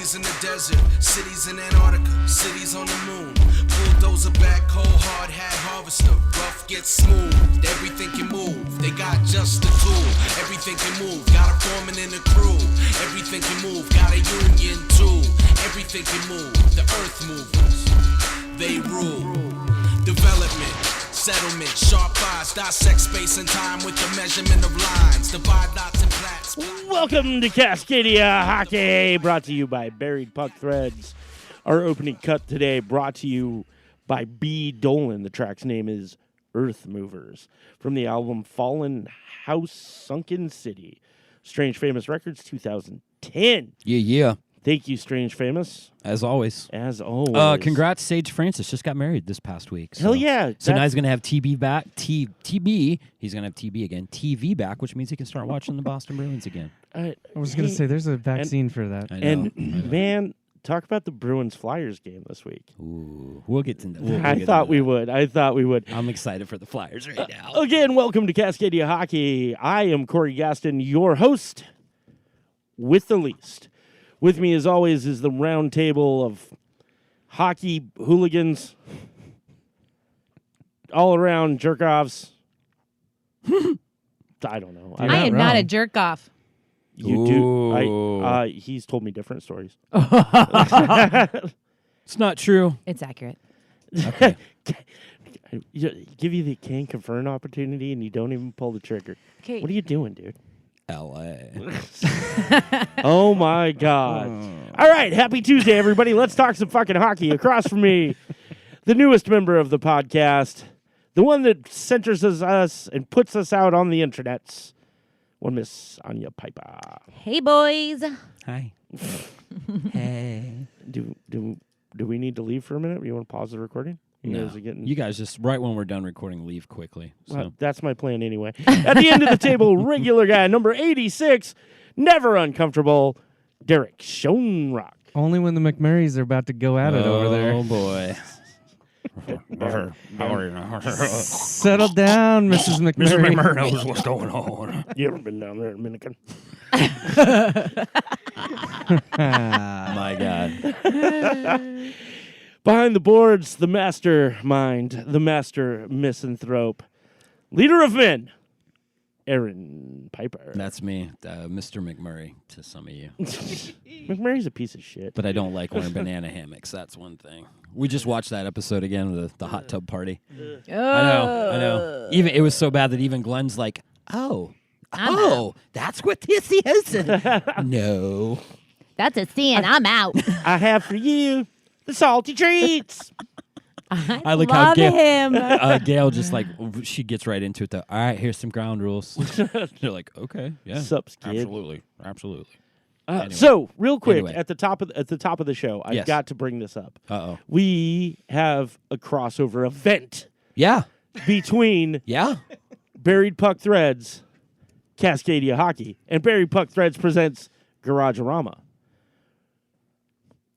Cities in the desert, cities in Antarctica, cities on the moon. Bulldozer backhoe, hard hat harvester, rough gets smooth. Everything can move, they got just the tool. Everything can move, got a foreman in the crew. Everything can move, got a union too. Everything can move, the earth movers, they rule. Development, settlement, sharp eyes, dissect space and time with the measurement of lines. Divide dots and plats. Welcome to Cascadia Hockey, brought to you by Buried Puck Threads. Our opening cut today brought to you by B. Dolan. The track's name is Earth Movers from the album Fallen House Sunken City. Strange Famous Records 2010. Yeah. Thank you, Strange Famous. As always. Congrats, Sage Francis just got married this past week. So. Hell yeah. So now he's going to have TB back. TB, he's going to have TB again. TV back, which means he can start watching the Boston Bruins again. I was going to say, there's a vaccine for that. I know. Man, talk about the Bruins-Flyers game this week. Ooh, we'll get to that. I thought we would. I'm excited for the Flyers right now. Again, welcome to Cascadia Hockey. I am Corey Gaston, your host with the least. With me, as always, is the round table of hockey hooligans, all-around jerk-offs. I don't know. I am not a jerk-off. You do. He's told me different stories. It's not true. It's accurate. Okay. Give you the can confirm opportunity, and you don't even pull the trigger. Okay. What are you doing, dude? L.A. Oh, my God. All right. Happy Tuesday, everybody. Let's talk some fucking hockey. Across from me, the newest member of the podcast, the one that centers us and puts us out on the internets, one Miss Anya Piper. Hey, boys. Hi. Hey. Do we need to leave for a minute? You want to pause the recording? No. You guys just, right when we're done recording, leave quickly. So. Well, that's my plan anyway. At the end of the table, regular guy, number 86, never uncomfortable, Derek Schoenrock. Only when the McMurrays are about to go at it over there. Oh, boy. Settle down, Mrs. McMurray. Mr. McMurray knows what's going on. You ever been down there, Dominican? My God. Behind the boards, the mastermind, the master misanthrope, leader of men, Aaron Piper. That's me, Mr. McMurray, to some of you. McMurray's a piece of shit. But I don't like wearing banana hammocks. That's one thing. We just watched that episode again with the hot tub party. I know. Even it was so bad that even Glenn's like, that's what this is. No. That's a sin. I'm out. I have for you the salty treats. I like love how him. Gail just like, she gets right into it though. All right, here's some ground rules. They're like, okay, yeah. Sups, kid. Absolutely. Anyway. So, real quick, at the top of the show, I've got to bring this up. Uh-oh. We have a crossover event. Yeah. Between Buried Puck Threads, Cascadia Hockey, and Buried Puck Threads presents Garage-a-Rama.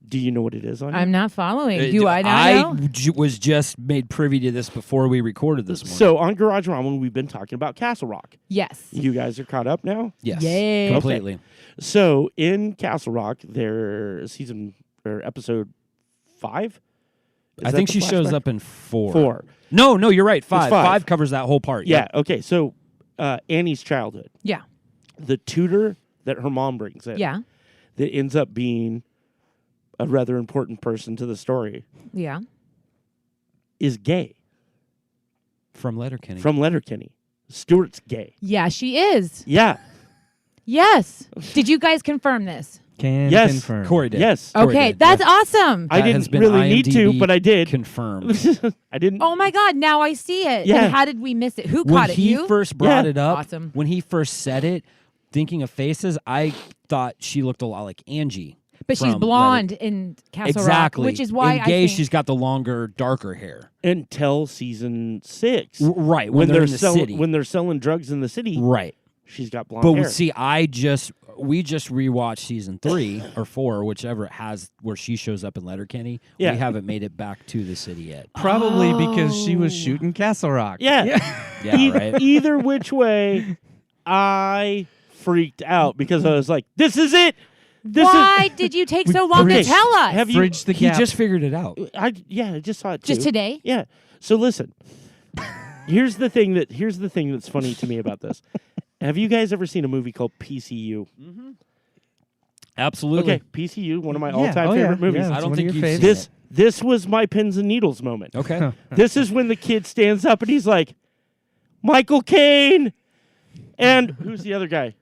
Do you know what it is on I'm not following. Do I not know? I was just made privy to this before we recorded this morning. So on Garage-a-Rama, we've been talking about Castle Rock. Yes. You guys are caught up now? Yes. Yay. Completely. Okay. So in Castle Rock, episode 5? I think she shows up in 4. 4. No, you're right. 5. 5 covers that whole part. Yeah. Okay. So Annie's childhood. Yeah. The tutor that her mom brings in. Yeah. That ends up being a rather important person to the story. Yeah. Is gay. From Letterkenny. Stuart's gay. Yeah, she is. Yeah. Yes. Did you guys confirm this? Yes. Confirm. Corey did. Yes. Corey Okay, did. that's awesome. I didn't really need to, but I did. Confirmed. I didn't. Oh my God, now I see it. Yeah. And how did we miss it? Who caught it? When he You? first brought it up, Awesome. when he first said it, thinking of faces, I thought she looked a lot like Angie. But she's blonde in Castle Rock, which is why in I Gay, think she's got the longer, darker hair. Until season 6. Right, when they're in the city. When they're selling drugs in the city. Right. She's got blonde hair. But see, we just rewatched season 3 or 4, whichever it has, where she shows up in Letterkenny. Yeah. We haven't made it back to the city yet. Probably because she was shooting Castle Rock. Yeah. Yeah, right. Either which way, I freaked out because I was like, this is it. Why did you take so long to tell us? Have you? Bridge the He gap. just figured it out. I just saw it too. Just today? Yeah. So listen. Here's the thing that's funny to me about this. Have you guys ever seen a movie called PCU? Absolutely. Okay, PCU, one of my Yeah. all-time Oh, yeah. favorite movies. Yeah, I it's don't one of think your you've favorites. seen This was my pins and needles moment. Okay. This is when the kid stands up and he's like, Michael Caine. And who's the other guy?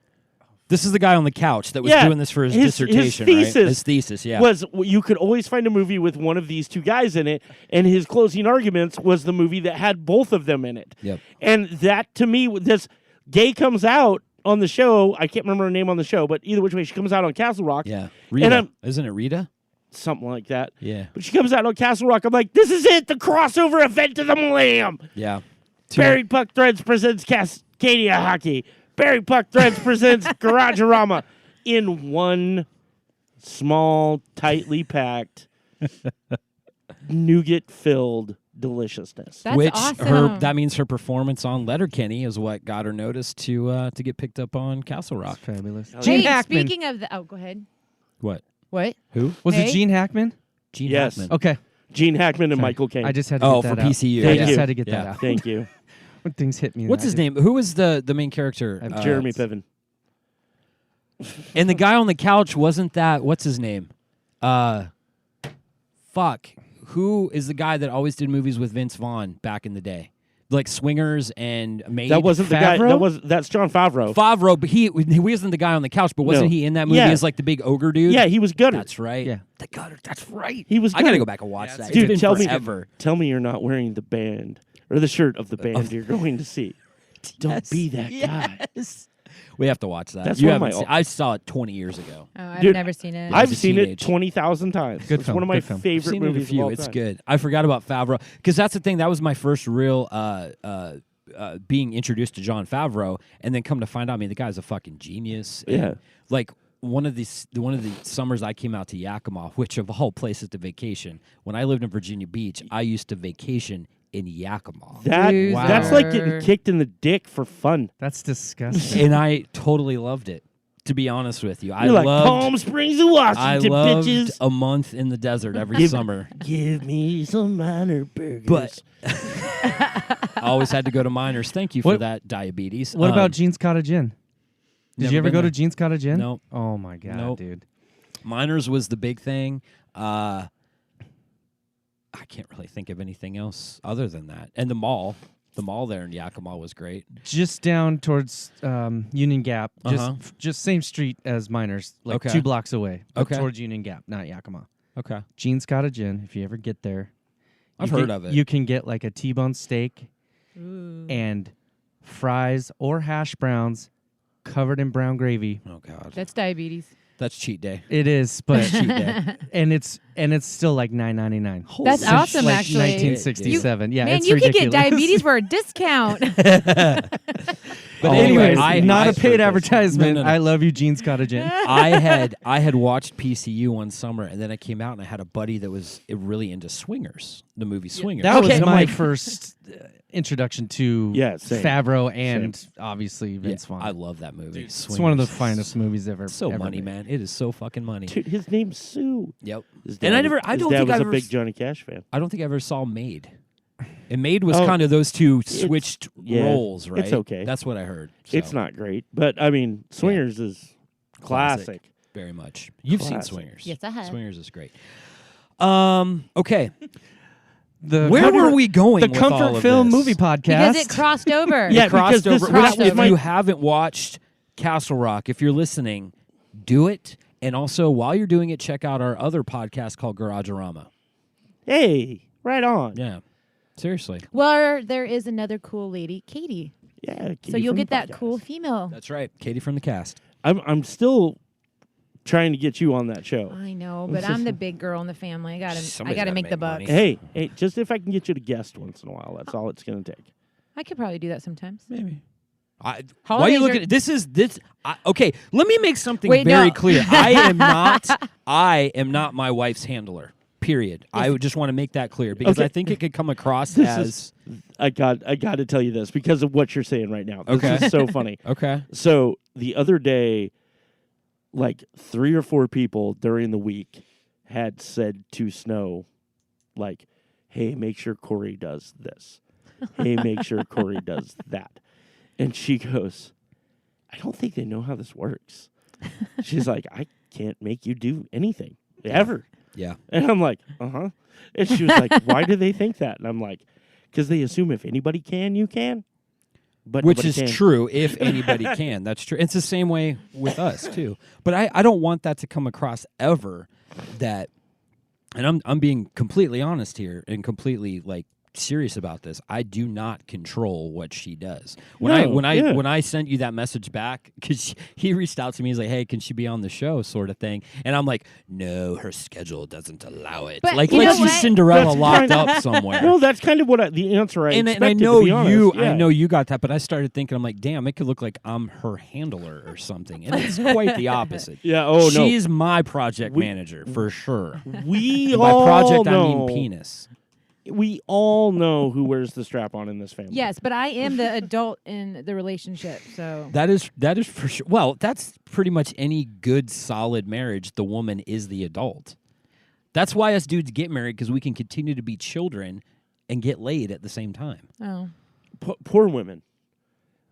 This is the guy on the couch that was Yeah, doing this for his his dissertation, thesis right? His thesis, yeah. Was you could always find a movie with one of these two guys in it, and his closing arguments was the movie that had both of them in it. Yep. And that, to me, this gay comes out on the show. I can't remember her name on the show, but either which way, she comes out on Castle Rock. Yeah. And Rita. Isn't it Rita? something like that. Yeah. But she comes out on Castle Rock. I'm like, this is it, the crossover event of the millennium. Yeah. Buried Puck Threads presents Cascadia Hockey. Buried Puck Threads presents Garagerama in one small, tightly packed, nougat-filled deliciousness. That's Which awesome. that means her performance on Letterkenny is what got her noticed to get picked up on Castle Rock. Fabulous. Hey, Gene Hackman. speaking of the... Oh, go ahead. What? What? Who? Was Hey? it Gene Hackman? Gene Yes. Hackman. Okay. Gene Hackman and Sorry. Michael Caine. I just had to Oh, get for that out. PCU. Thank I just you. had to get Yeah. that out. Thank you. When things hit me. What's his name? Who was the main character? Jeremy Piven. And the guy on the couch wasn't that? What's his name? Fuck. Who is the guy that always did movies with Vince Vaughn back in the day, like Swingers and Maid? That wasn't the guy. Favreau? That's John Favreau. Favreau, but he wasn't the guy on the couch. But wasn't No. he in that movie Yeah. as like the big ogre dude? Yeah, he was Gunner. That's right. Yeah. The Gunner. That's right. He was I gotta Gunner. go back and watch that. Dude, It's been tell forever. me you're not wearing the band or the shirt of the band you're going to see. Don't be that guy. Yes. We have to watch that. That's You one of haven't my seen- I saw it 20 years ago. Oh, I've Dude, never seen it. I- I've was a seen it teenage. 20,000 times. Good It's film, one of my good film. I've favorite seen it a movies of few. all It's time. good. I forgot about Favreau because that's the thing. That was my first real being introduced to John Favreau, and then come to find out, I mean, the guy's a fucking genius. And, Yeah. like one of the summers I came out to Yakima, which of all places to vacation. When I lived in Virginia Beach, I used to vacation in Yakima, That's like getting kicked in the dick for fun. That's disgusting. and I totally loved it. To be honest with you, I You're like loved. Palm Springs of I Washington, loved bitches. a month in the desert every Give- summer. Give me some minor burgers. But I always had to go to Miners. Thank you for What- that, diabetes. What about Gene's Cottage Inn? Did never you ever been go there. to Gene's Cottage Inn? Nope. Oh my god, Nope. dude. Miners was the big thing. I can't really think of anything else other than that. And the mall there in Yakima was great. Just down towards Union Gap, Uh-huh. just same street as Miners, like Okay. 2 blocks away. But Okay. towards Union Gap, not Yakima. Okay, Gene's Cottage Inn. If you ever get there, I've you heard can- of it. You can get like a T-bone steak and fries or hash browns covered in brown gravy. Oh God, That's diabetes. that's cheat day. It is, but Cheat day. and it's still like $9.99. That's Since, awesome, like actually. 1967. Yeah, Man, it's you ridiculous. could get diabetes for a discount. But Anyways, anyway, not I- a paid advertisement. No, no, no. I love you, Gene's Cottage Inn. I had watched PCU one summer, and then I came out and I had a buddy that was really into Swingers, the movie Swingers. That Okay. was And I'm my like- first introduction to Yeah, same. Favreau and obviously Vince Vaughn. I love that movie. It's one of the Swingers. finest movies ever. So ever money, made. man. It is so fucking money. Dude, his name's Sue. Yep. His And I dad- don't his think dad I was ever a big Johnny Cash fan. I don't think I ever saw Maid. And Maid was Oh, kind of those two switched yeah, roles, right? it's okay. That's what I heard. It's So, not great, but I mean, Swingers is classic. very much. You've seen Classic. Swingers. Yes, I have. Swingers is great. Okay. The Where were we going The with all Comfort of Film this? Movie Podcast. Because it crossed over. Yeah, Crossed because this over. was If my- you haven't watched Castle Rock, if you're listening, do it. And also, while you're doing it, check out our other podcast called Garagerama. Hey, right on. Yeah. Seriously. Well, there is another cool lady, Katie. Yeah. So Katie you'll from get the that podcast. cool female. That's right. Katie from the cast. I'm still trying to get you on that show. I know, but I'm the big girl in the family. I Somebody's gotta gotta make the make bucks. money. Hey, just if I can get you to guest once in a while, that's all it's going to take. I could probably do that sometimes. Maybe. Why are Holidays you looking are- at this? Okay, let me make something Wait, very no. clear. I am not my wife's handler. Period. I would just want to make that clear because Okay. I think it could come across This as is I got to tell you this because of what you're saying right now. This Okay. is so funny. okay. So the other day, like 3 or 4 people during the week had said to Snow, like, hey, make sure Corey does this. Hey, make sure Corey does that. And she goes, I don't think they know how this works. She's like, I can't make you do anything ever. Yeah. And I'm like, uh-huh. And she was like, why do they think that? And I'm like, because they assume if anybody can, you can. But Which nobody is can. true if anybody can. That's true. It's the same way with us, too. But I don't want that to come across ever that, and I'm being completely honest here and completely, like, serious about this. I do not control what she does. When I sent you that message back, because he reached out to me, he's like, hey, can she be on the show, sort of thing. And I'm like, no, her schedule doesn't allow it. But like you know she's what? Cinderella That's locked kind up somewhere. No, that's kind of what the answer I and expected, I know to be honest. you, Yeah. I know you got that, but I started thinking, I'm like, damn, it could look like I'm her handler or something, and it's quite the opposite. Yeah, oh, no. She's my project manager for sure. We And by all project, know. I mean penis. We all know who wears the strap on in this family. Yes, but I am the adult in the relationship, so. That is for sure. Well, that's pretty much any good, solid marriage. The woman is the adult. That's why us dudes get married, because we can continue to be children and get laid at the same time. Oh. Poor women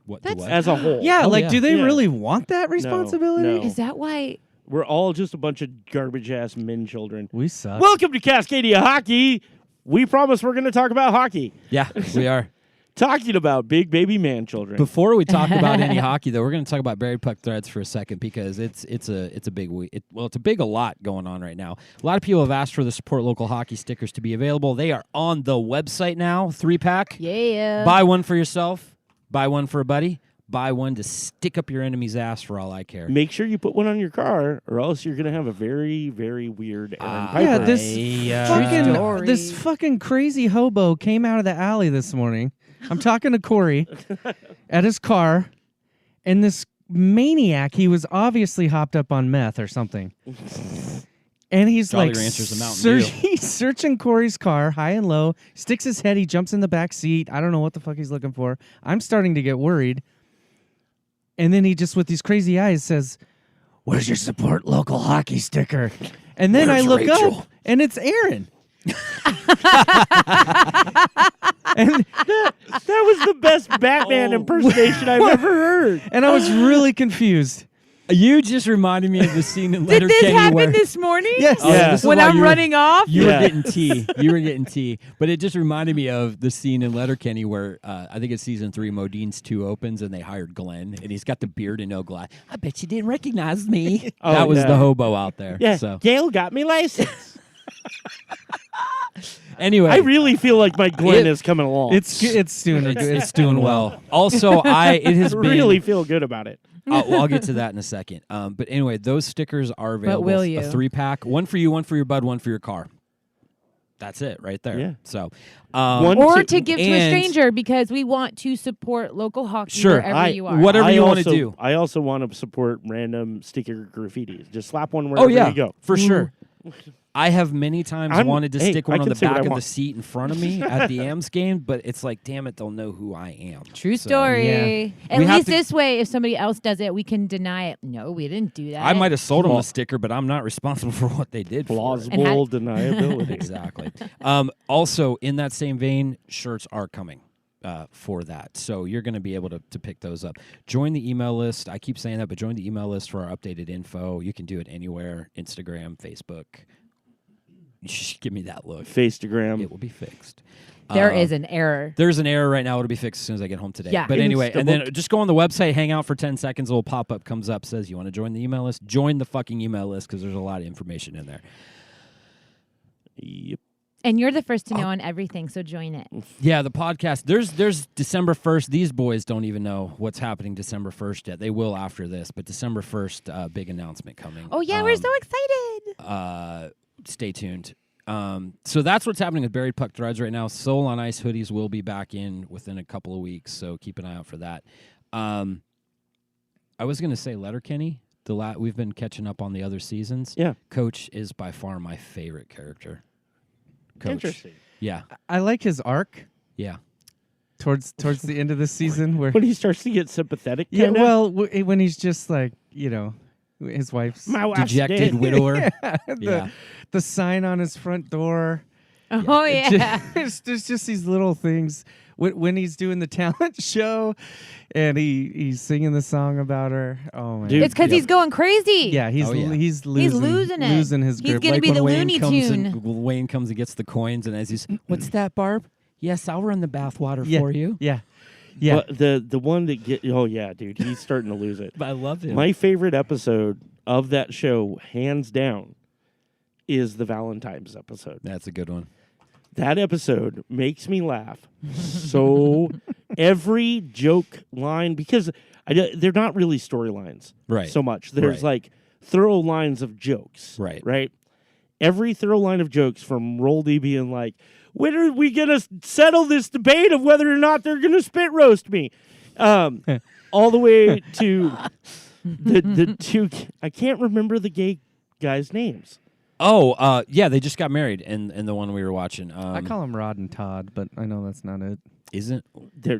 What? That's- What? as a whole. Yeah, Oh, like, yeah. do they Yeah. really want that responsibility? no. Is that why? We're all just a bunch of garbage-ass men children. We suck. Welcome to Cascadia Hockey. We promise we're going to talk about hockey. Yeah, we are. Talking about big baby man children. Before we talk about any hockey, though, we're going to talk about Buried Puck Threads for a second, because it's a big week. It's a lot going on right now. A lot of people have asked for the Support Local Hockey stickers to be available. They are on the website now. 3-pack. Yeah. Buy one for yourself. Buy one for a buddy. Buy one to stick up your enemy's ass for all I care. Make sure you put one on your car, or else you're going to have a very, very weird Aaron Piper. Yeah, Story. this fucking crazy hobo came out of the alley this morning. I'm talking to Corey at his car, and this maniac, he was obviously hopped up on meth or something. And he's Jolly like Ranchers and Mountain Dew. he's searching Corey's car high and low, sticks his head, he jumps in the back seat. I don't know what the fuck he's looking for. I'm starting to get worried. And then he just, with these crazy eyes, says, "Where's your Support Local Hockey sticker?" And then Where's I look Rachel? up, and it's Aaron. and That was the best Batman impersonation I've ever heard. and I was really confused. You just reminded me of the scene in Did Letter this Kenny happen where this morning? Yes. Oh, Yeah. this is When why I'm you were- running off? You Yeah. were getting tea. You were getting tea. But it just reminded me of the scene in Letterkenny where I think it's season 3, Modine's 2 opens and they hired Glenn and he's got the beard and no glass. I bet you didn't recognize me. Oh, that was yeah. the hobo out there. Yeah, So Gail got me license. anyway, I really feel like my Glenn It- is coming along. It's doing it's doing well. Also, it has I been really feel good about it. I'll get to that in a second. But anyway, those stickers are available. will you? A 3-pack, one for you, one for your bud, one for your car. That's it right there. Yeah. So, One- Or to- to give to a and- stranger, because we want to support local hockey Sure, wherever you are. whatever you wanna do. I also want to support random sticker graffitis. Just slap one wherever oh yeah, you go. for sure. I have many times wanted to hey, stick I one on can the say what back I of the want. seat in front of me at the AMS game, but it's like, damn it, they'll know who I am. True So, story. yeah. At We have least to- this way, if somebody else does it, we can deny it. No, we didn't do that. I might have sold them a sticker, but I'm not responsible for what they did. For it. Plausible deniability. Exactly. Also, in that same vein, shirts are coming for that. So you're going to be able to pick those up. Join the email list. I keep saying that, but join the email list for our updated info. You can do it anywhere, Instagram, Facebook. Shh, give me that look. Facegram. It will be fixed. There is an error. There's an error right now. It'll be fixed as soon as I get home today. Yeah. But anyway, and then Insta-book. just go on the website, hang out for 10 seconds. A little pop-up comes up, says, you want to join the email list? Join the fucking email list because there's a lot of information in there. Yep. And you're the first to know on everything, so join it. Yeah, the podcast. There's December 1st. These boys don't even know what's happening December 1st yet. They will after this, but December 1st, big announcement coming. Oh, yeah, we're so excited. Stay tuned. So that's what's happening with Buried Puck Threads right now. Soul on Ice hoodies will be back in within a couple of weeks, so keep an eye out for that. I was going to say Letterkenny. We've been catching up on the other seasons. Yeah. Coach is by far my favorite character. Coach. Interesting. Yeah. I like his arc Yeah. towards the end of the season where When he starts to get sympathetic, yeah, kinda? well, when he's just like, His wife's My wife's Dejected dead. widower. the, the sign on his front door. Oh yeah. There's just these little things when he's doing the talent show, and he's singing the song about her. Oh man, Dude. It's because he's going crazy. yeah, he's Oh, yeah. he's losing losing it. losing his He's grip. gonna be when the Wayne Looney comes Tune. when Wayne comes and gets the coins, and as he's, what's that, Barb? Yes, I'll run the bathwater yeah, for you. Yeah, yeah. But the one that oh yeah, dude, he's starting to lose it. I love him. My favorite episode of that show, hands down, is the Valentine's episode. That's a good one. That episode makes me laugh so every joke line, because they're not really storylines Right. so much. There's Right. like thorough lines of jokes. Right. Every thorough line of jokes from Roldy being like, when are we going to settle this debate of whether or not they're going to spit roast me? All the way to the two, I can't remember the gay guys' names. Oh, yeah, they just got married in the one we were watching. I call him Rod and Todd, but I know that's not it. Isn't They're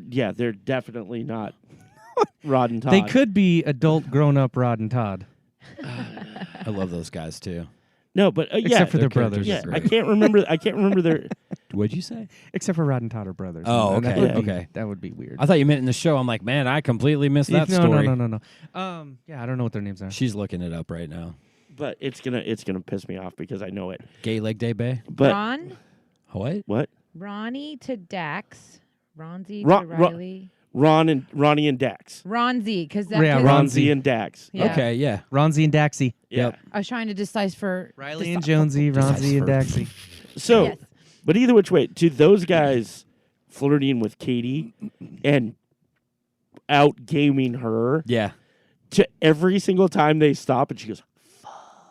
definitely not Rod and Todd. They could be adult, grown-up Rod and Todd. I love those guys too. No, but yeah, Except for their characters brothers. yeah, great. I can't remember their. What'd you say? Except for Rod and Todd are brothers. Oh, And that okay, would be- okay. That would be weird. I thought you meant in the show. I'm like, man, I completely missed that no, story. No. Yeah, I don't know what their names are. She's looking it up right now. But it's gonna piss me off because I know it. Gay Leg Day Bay. But Ron, What? Ronnie to Dax, Ronzi Ron- to Riley, Ronnie and Dax. Ronzi because Yeah, Ronzi and Dax. Yeah. Okay, yeah. Ronzi and Daxie. Yeah. Yep. I was trying to decipher Riley and Jonesy, Ronzi and Daxie. So, Yes. but either which way, to those guys flirting with Katie and out gaming her, Yeah. to every single time they stop and she goes,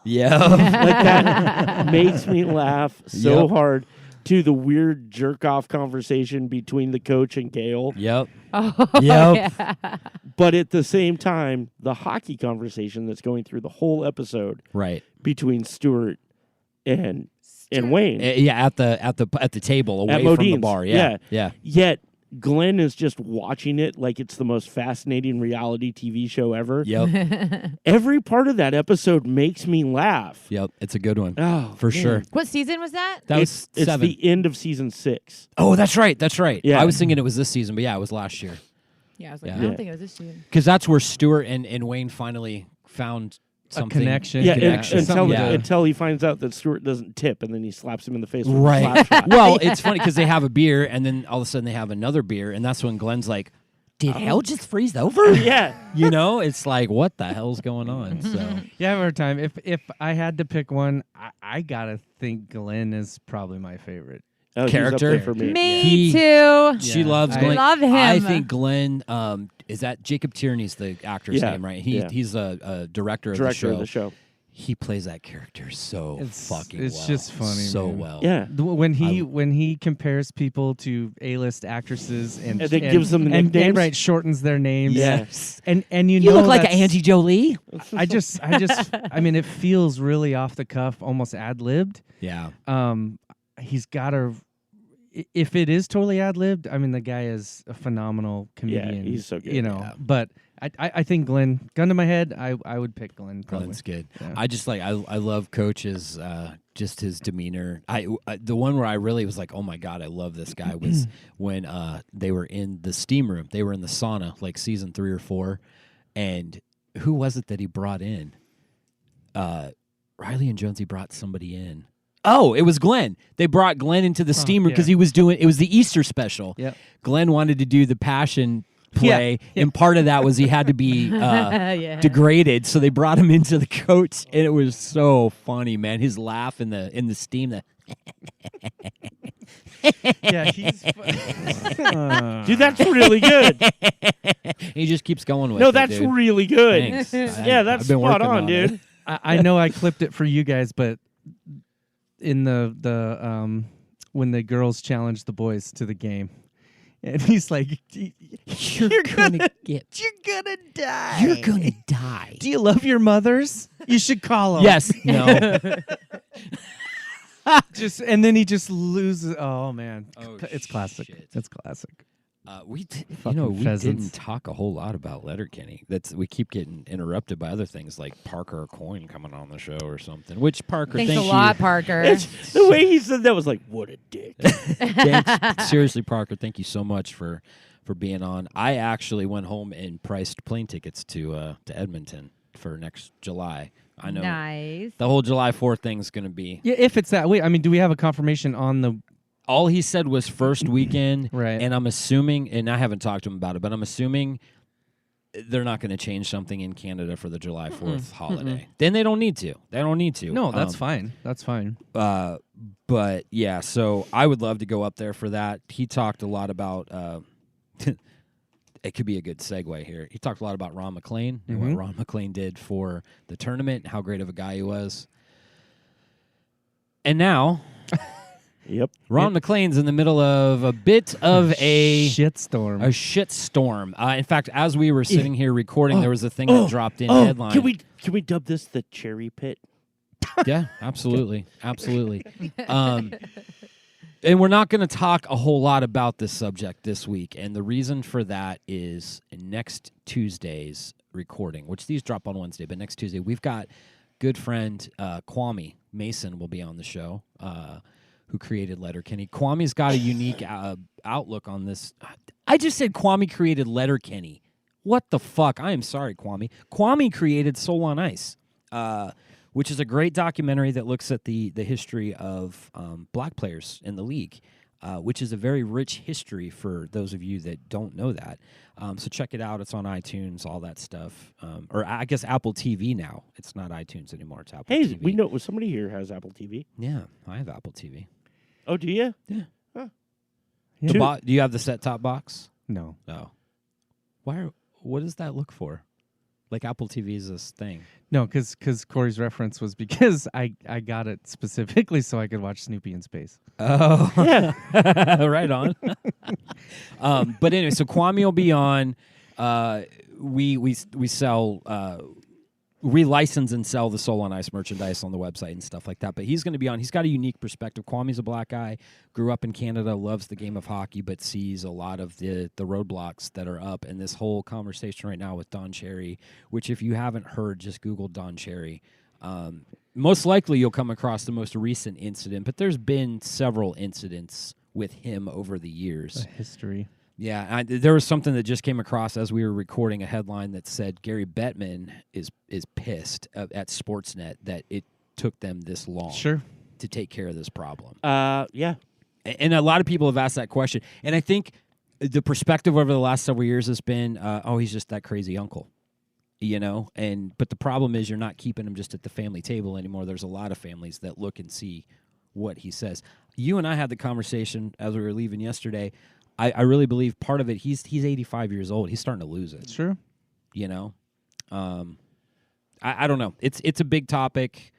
Yeah. like that makes me laugh so Yep. hard. To the weird jerk off conversation between the coach and Gail. Yep. Oh, Yep. yeah. But at the same time, the hockey conversation that's going through the whole episode Right. between Stuart and Wayne. Yeah, at the table At away from the Modine's. bar. Yeah. Yeah. Yet Glenn is just watching it like it's the most fascinating reality TV show ever. Yep. Every part of that episode makes me laugh. Yep. It's a good one. Oh, For man. sure. What season was that? That was It's 7. the end of season 6. Oh, that's right. That's right. Yeah. I was thinking it was this season, but yeah, it was last year. Yeah, I was like, Yeah. I don't Yeah. think it was this season. Because that's where Stuart and Wayne finally found something. connection. Yeah, Connection. until he finds out that Stuart doesn't tip, and then he slaps him in the face with a Right. slap shot. Well, it's funny because they have a beer, and then all of a sudden they have another beer, and that's when Glenn's like, "Did hell just freeze over?" Yeah. You know, it's like, what the hell's going on? So Yeah, I have a hard time. If I had to pick one, I gotta think Glenn is probably my favorite. Oh, he's up Character. there for me. Me He- too. she Yeah, loves I Glenn. love him. I think Glenn. Is that Jacob Tierney's the actor's Yeah, name, right? yeah. He's a director Director of of the show. He plays that character so fucking It's well. just funny, so man. well. Yeah. When he compares people to A-list actresses and And then gives them the and nicknames? right shortens their names. Yes. and You know look like that's- Angie Jolie. I just I mean it feels really off the cuff, almost ad libbed. Yeah. He's got a. If it is totally ad libbed, I mean the guy is a phenomenal comedian. he's so good. You know, Yeah. but I think Glenn. Gun to my head, I would pick Glenn. Probably. Glenn's good. Yeah. I just like I love Coach's just his demeanor. I the one where I really was like, oh my god, I love this guy was when they were in the steam room. They were in the sauna, like season 3 or 4, and who was it that he brought in? Riley and Jonesy brought somebody in. Oh, it was Glenn. They brought Glenn into the steam room because yeah. he was doing it was the Easter special. Yep. Glenn wanted to do the Passion play, and part of that was he had to be Yeah. degraded, so they brought him into the coach, and it was so funny, man. His laugh in the steam, that Yeah, he's. Dude, that's really good. he just keeps going with. No, it, that's dude. really good. Thanks. Yeah, that's I've been spot working on, it. dude. I know I clipped it for you guys, but in the when the girls challenged the boys to the game, and he's like, "You're gonna get. you're gonna die. You're gonna die. Do you love your mothers? You should call them." Yes. No. Just and then he just loses. Oh man, Oh, it's classic. shit. It's classic. We Fucking pheasants. didn't talk a whole lot about Letterkenny. We keep getting interrupted by other things like Parker Coyne coming on the show or something. Which Parker, Thanks thank a lot, you. Parker. The way he said that was like, what a dick. Thanks, seriously, Parker. Thank you so much for being on. I actually went home and priced plane tickets to Edmonton for next July. I know Nice. the whole July 4th thing's going to be. Yeah, if it's that way. I mean, do we have a confirmation on the? All he said was first weekend, Right. And I'm assuming, and I haven't talked to him about it, but I'm assuming they're not going to change something in Canada for the July 4th holiday. Then they don't need to. They don't need to. No, that's fine. That's fine. But yeah, so I would love to go up there for that. He talked a lot about. It could be a good segue here. He talked a lot about Ron McLean and what Ron McLean did for the tournament, and how great of a guy he was. And now. Yep. Ron McLean's in the middle of a bit of a shitstorm. A shitstorm. In fact, as we were sitting here recording, there was a thing that dropped in headline. Can we dub this the cherry pit? Yeah, absolutely, absolutely. And we're not going to talk a whole lot about this subject this week, and the reason for that is next Tuesday's recording, which these drop on Wednesday, but next Tuesday we've got good friend Kwame Mason will be on the show. Who created Letterkenny. Kwame's got a unique outlook on this. I just said Kwame created Letterkenny. What the fuck? I am sorry, Kwame. Kwame created Soul on Ice, which is a great documentary that looks at the history of black players in the league, which is a very rich history for those of you that don't know that. So check it out. It's on iTunes, all that stuff. Or I guess Apple TV now. It's not iTunes anymore. It's Apple TV. Hey, we know somebody here has Apple TV. Yeah, I have Apple TV. Oh, do you? Yeah. Huh. Yeah. Do you have the set-top box? No. No. What does that look for? Like Apple TV is this thing. No, because Corey's reference was because I got it specifically so I could watch Snoopy in space. Oh, Yeah. right on. But anyway, so Kwame will be on. We sell. We license and sell the Soul on Ice merchandise on the website and stuff like that. But he's going to be on. He's got a unique perspective. Kwame's a black guy, grew up in Canada, loves the game of hockey, but sees a lot of the roadblocks that are up. And this whole conversation right now with Don Cherry, which if you haven't heard, just Google Don Cherry. Most likely you'll come across the most recent incident, but there's been several incidents with him over the years. History. Yeah, there was something that just came across as we were recording a headline that said Gary Bettman is pissed at Sportsnet that it took them this long to take care of this problem. Yeah. And a lot of people have asked that question. And I think the perspective over the last several years has been, he's just that crazy uncle, you know? But the problem is you're not keeping him just at the family table anymore. There's a lot of families that look and see what he says. You and I had the conversation as we were leaving yesterday. I really believe part of it, he's 85 years old. He's starting to lose it. Sure. You know? I don't know. It's a big topic.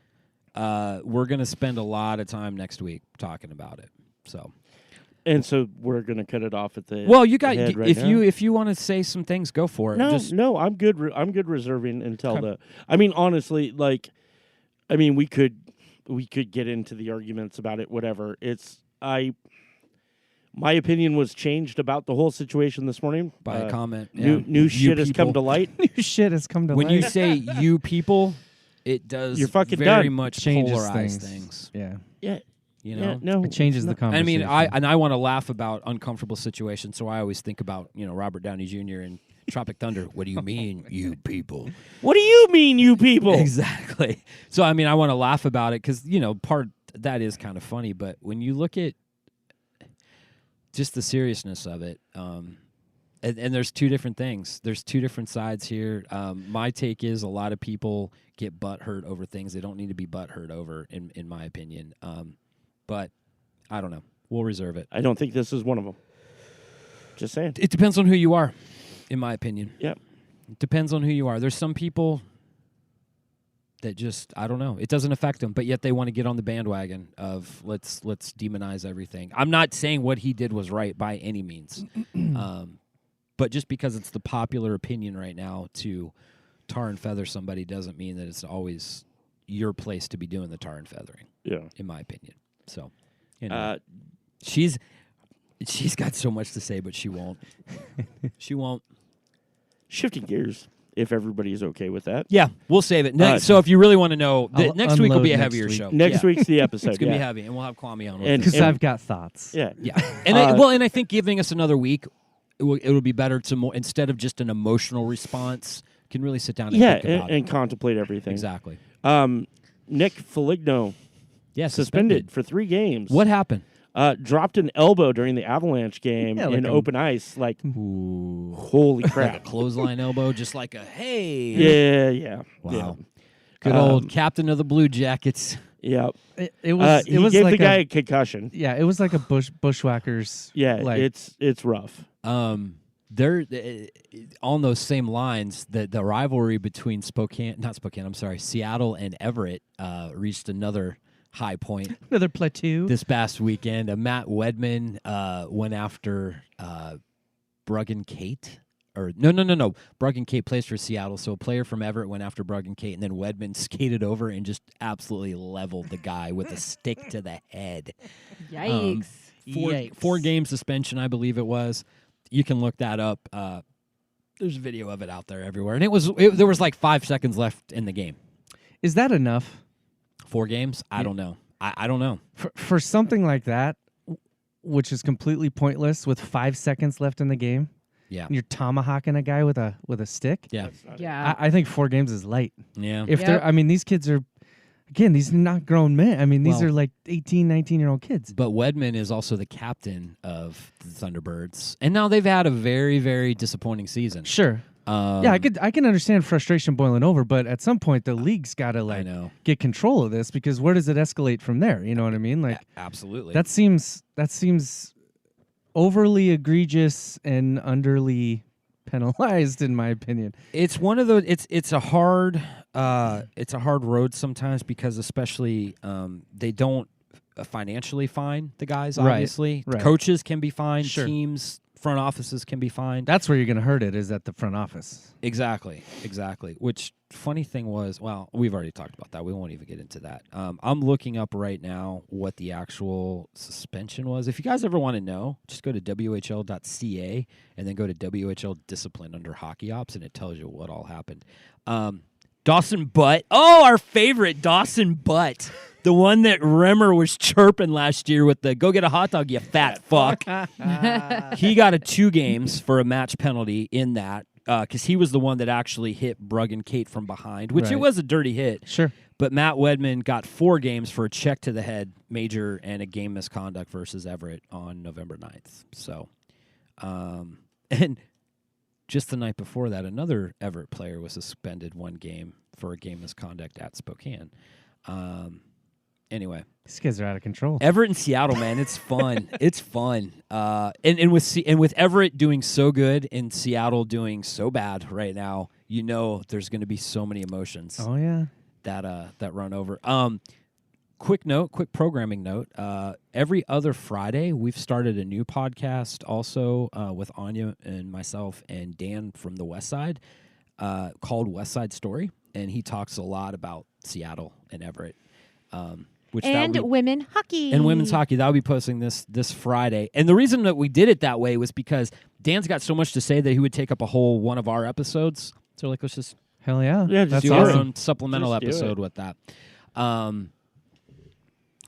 We're going to spend a lot of time next week talking about it. So, And so we're gonna cut it off at the. well, you got head right if now. you want to say some things, go for it. No, I'm good. I'm good reserving until the. I mean, honestly, we could get into the arguments about it. Whatever. My opinion was changed about the whole situation this morning by a comment. New shit has come to light. New shit has come to When light. you say "you people," it does You're fucking very done. much Changes polarize things. things. Yeah. Yeah. You know. Yeah, no. It changes the I mean, conversation. I want to laugh about uncomfortable situations, so I always think about Robert Downey Jr. and Tropic Thunder. What do you mean, you people? What do you mean, you people? Exactly. So I mean, I want to laugh about it because part that is kind of funny, but when you look at just the seriousness of it, and there's two different things. There's two different sides here. My take is a lot of people get butthurt over things they don't need to be butthurt over, in my opinion. But I don't know. We'll reserve it. I don't think this is one of them. Just saying. It depends on who you are, in my opinion. Yep. It depends on who you are. There's some people that just, I don't know, it doesn't affect them, but yet they want to get on the bandwagon of let's demonize everything. I'm not saying what he did was right by any means, but just because it's the popular opinion right now to tar and feather somebody doesn't mean that it's always your place to be doing the tar and feathering. Yeah. In my opinion. So, anyway. she's She's got so much to say, but she won't. She won't. Shifting gears, if everybody is okay with that. Yeah, we'll save it. So if you really want to know, I'll next week will be a unload heavier next show. Next Yeah. week's the episode. It's gonna yeah. be heavy, and we'll have Kwame on. With And- us. Because I've got thoughts. Yeah. Yeah, and and I think giving us another week, it will be better to instead of just an emotional response, can really sit down and Yeah, think about and it. contemplate everything. Exactly. Nick Foligno Yeah, suspended for 3 games. What happened? Dropped an elbow during the Avalanche game Yeah, like in a- open ice. Like, Ooh, holy like a crap. clothesline elbow, just like a hey. Yeah. Wow. Good old captain of the Blue Jackets. Yeah. It was. He it was gave like the guy a, a concussion. Yeah, it was like a bushwhackers. Yeah, like, it's rough. They're on those same lines. The rivalry between Seattle and Everett reached another high point another plateau. this past weekend. Matt Wedman went after Bruggen Kate. Or no. Bruggen Kate plays for Seattle, so a player from Everett went after Bruggen Kate, and then Wedman skated over and just absolutely leveled the guy with a stick to the head. Yikes. Four game suspension, I believe it was. You can look that up. There's a video of it out there everywhere, and there was like 5 seconds left in the game. Is that enough 4 games? I don't know. I don't know. for something like that, which is completely pointless with 5 seconds left in the game? Yeah, You're tomahawking a guy with a stick. yeah, Yeah. I think 4 games is light. yeah. If Yep. they're, I mean, these kids are, again, these are not grown men. I mean, these Well- are like 18, 19-year-old kids. But Wedman is also the captain of the Thunderbirds, and now they've had a very, very disappointing season. Sure. Yeah, I can understand frustration boiling over, but at some point the league's got to I like know. get control of this, because where does it escalate from there? You know what I mean? Like Absolutely. that seems overly egregious and underly penalized, in my opinion. It's one of those. It's a hard road sometimes, because especially they don't financially fine the guys. Right, Obviously, right. coaches can be fined. Sure. Teams, front offices can be fined. That's where you're going to hurt it, is at the front office. Exactly. Which funny thing was, well, we've already talked about that. We won't even get into that. I'm looking up right now what the actual suspension was. If you guys ever want to know, just go to WHL.ca and then go to WHL discipline under hockey ops, and it tells you what all happened. Dawson Butt. Oh, our favorite Dawson Butt. The one that Remmer was chirping last year with the "go get a hot dog, you fat fuck." He got 2 games for a match penalty in that, because he was the one that actually hit Bruggen Kate from behind, which it Right. was a dirty hit. Sure. But Matt Wedman got 4 games for a check to the head major and a game misconduct versus Everett on November 9th. So, and just the night before that, another Everett player was suspended 1 game for a game misconduct at Spokane. Anyway, These kids are out of control. Everett and Seattle, man, it's fun. It's fun. And with Everett doing so good and Seattle doing so bad right now, you know there's going to be so many emotions Oh, yeah. that run over. Quick programming note. Every other Friday, we've started a new podcast also with Anya and myself and Dan from the West Side called West Side Story, and he talks a lot about Seattle and Everett. And women hockey. And women's hockey. That'll be posting this Friday. And the reason that we did it that way was because Dan's got so much to say that he would take up a whole one of our episodes. So let's just Hell yeah. Yeah, That's do awesome. our own supplemental Just do episode it. with that. I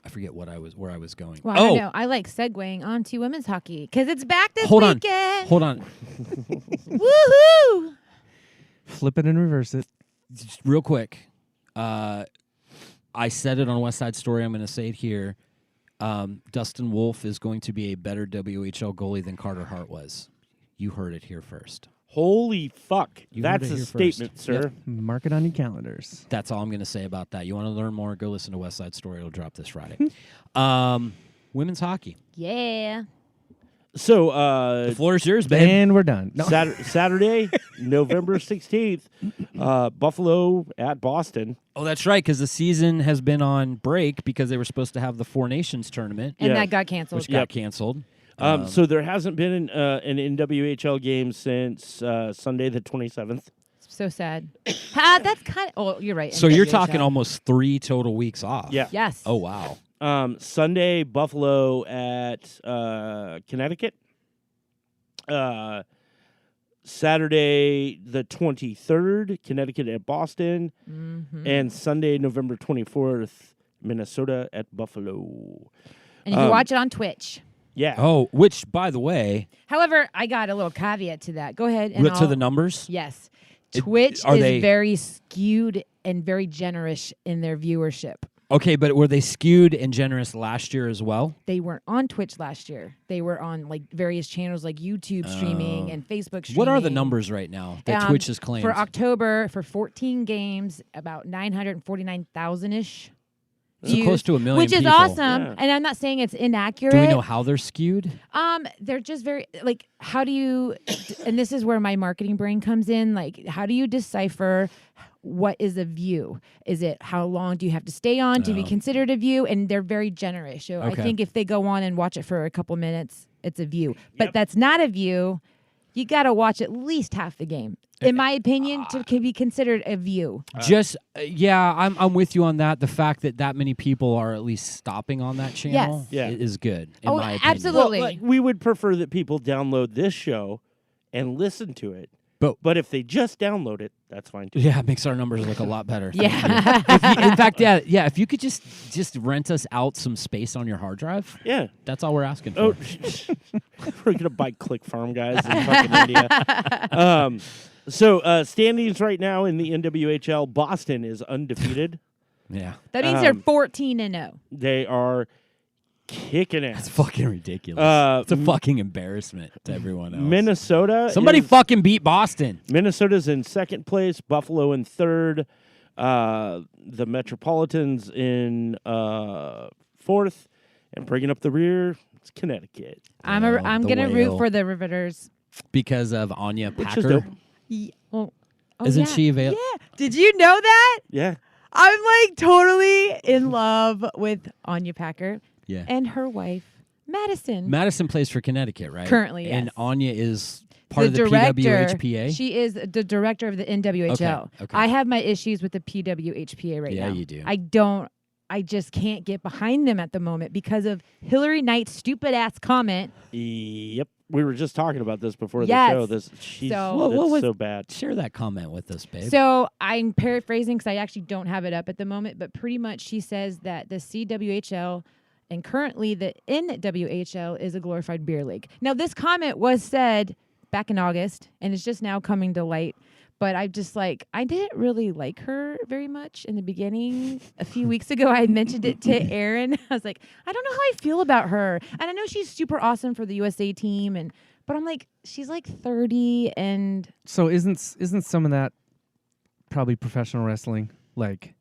forget where I was going. Well, I don't know. I like segueing onto women's hockey because it's back this Hold on. weekend. Hold on. Woohoo! Flip it and reverse it. Just real quick. I said it on West Side Story. I'm going to say it here. Dustin Wolf is going to be a better WHL goalie than Carter Hart was. You heard it here first. Holy fuck. You heard That's it a here statement, first. sir. Yep. Mark it on your calendars. That's all I'm going to say about that. You want to learn more, go listen to West Side Story. It'll drop this Friday. Women's hockey. Yeah. So, The floor is yours, babe. And we're done. No. Saturday, November 16th, Buffalo at Boston. Oh, that's right, because the season has been on break because they were supposed to have the Four Nations tournament, And Yeah. that got canceled. which got canceled. So there hasn't been an NWHL game since Sunday the 27th. So sad. That's kind of. Oh, you're right. So you're NWHL. talking almost 3 total weeks off. Yeah. Yes. Oh, wow. Sunday, Buffalo at Connecticut. Saturday, the 23rd, Connecticut at Boston. And Sunday, November 24th, Minnesota at Buffalo. And you can watch it on Twitch. Yeah. Oh, which, by the way, However, I got a little caveat to that. Go ahead. And to the numbers? Yes. Twitch are is they- very skewed and very generous in their viewership. Okay, but were they skewed and generous last year as well? They weren't on Twitch last year. They were on like various channels like YouTube streaming and Facebook streaming. What are the numbers right now that Twitch has claimed? For October, for 14 games, about 949,000-ish. So close to 1 million which is people. awesome. Yeah. And I'm not saying it's inaccurate. Do we know how they're skewed? They're just very like, how do you, and this is where my marketing brain comes in, like, how do you decipher what is a view? Is it how long do you have to stay on to be considered a view? And they're very generous. So I Okay. think if they go on and watch it for a couple minutes, it's a view. But that's not a view. You got to watch at least half the game, in my opinion, to can be considered a view. I'm with you on that. The fact that many people are at least stopping on that channel Yes. is good. In Oh, my opinion. absolutely. Well, like, we would prefer that people download this show and listen to it. But if they just download it, that's fine too. yeah, it makes our numbers look a lot better. Yeah. In fact, if you could just rent us out some space on your hard drive, Yeah. that's all we're asking for. Oh, we're gonna buy Click Farm guys in fucking India. So standings right now in the NWHL, Boston is undefeated. Yeah, That means they're 14-0. They are kicking it's ass. fucking ridiculous. It's a fucking embarrassment to everyone else. Minnesota. Somebody is- fucking beat Boston. Minnesota's in second place. Buffalo in third. The Metropolitans in fourth, and bringing up the rear, it's Connecticut. I'm the gonna whale. root for the Riveters. Because of Anya Which is Packer. dope. Oh, Isn't yeah. she available? Yeah. Did you know that? Yeah. I'm like totally in love with Anya Packer Yeah. and her wife, Madison. Madison plays for Connecticut, right? Currently, And yes. Anya is part of the PWHPA. She is the director of the NWHL. Okay. I have my issues with the PWHPA right now. Yeah, you do. I just can't get behind them at the moment because of Hillary Knight's stupid ass comment. Yep. We were just talking about this before Yes. the show. She's So- What was- so bad. Share that comment with us, babe. So I'm paraphrasing because I actually don't have it up at the moment, but pretty much she says that the CWHL and currently the NWHL is a glorified beer league. Now, this comment was said back in August, and it's just now coming to light. But I didn't really like her very much in the beginning. A few weeks ago, I mentioned it to Aaron. I was like, I don't know how I feel about her. And I know she's super awesome for the USA team, but I'm like, she's like 30 and So isn't some of that probably professional wrestling, like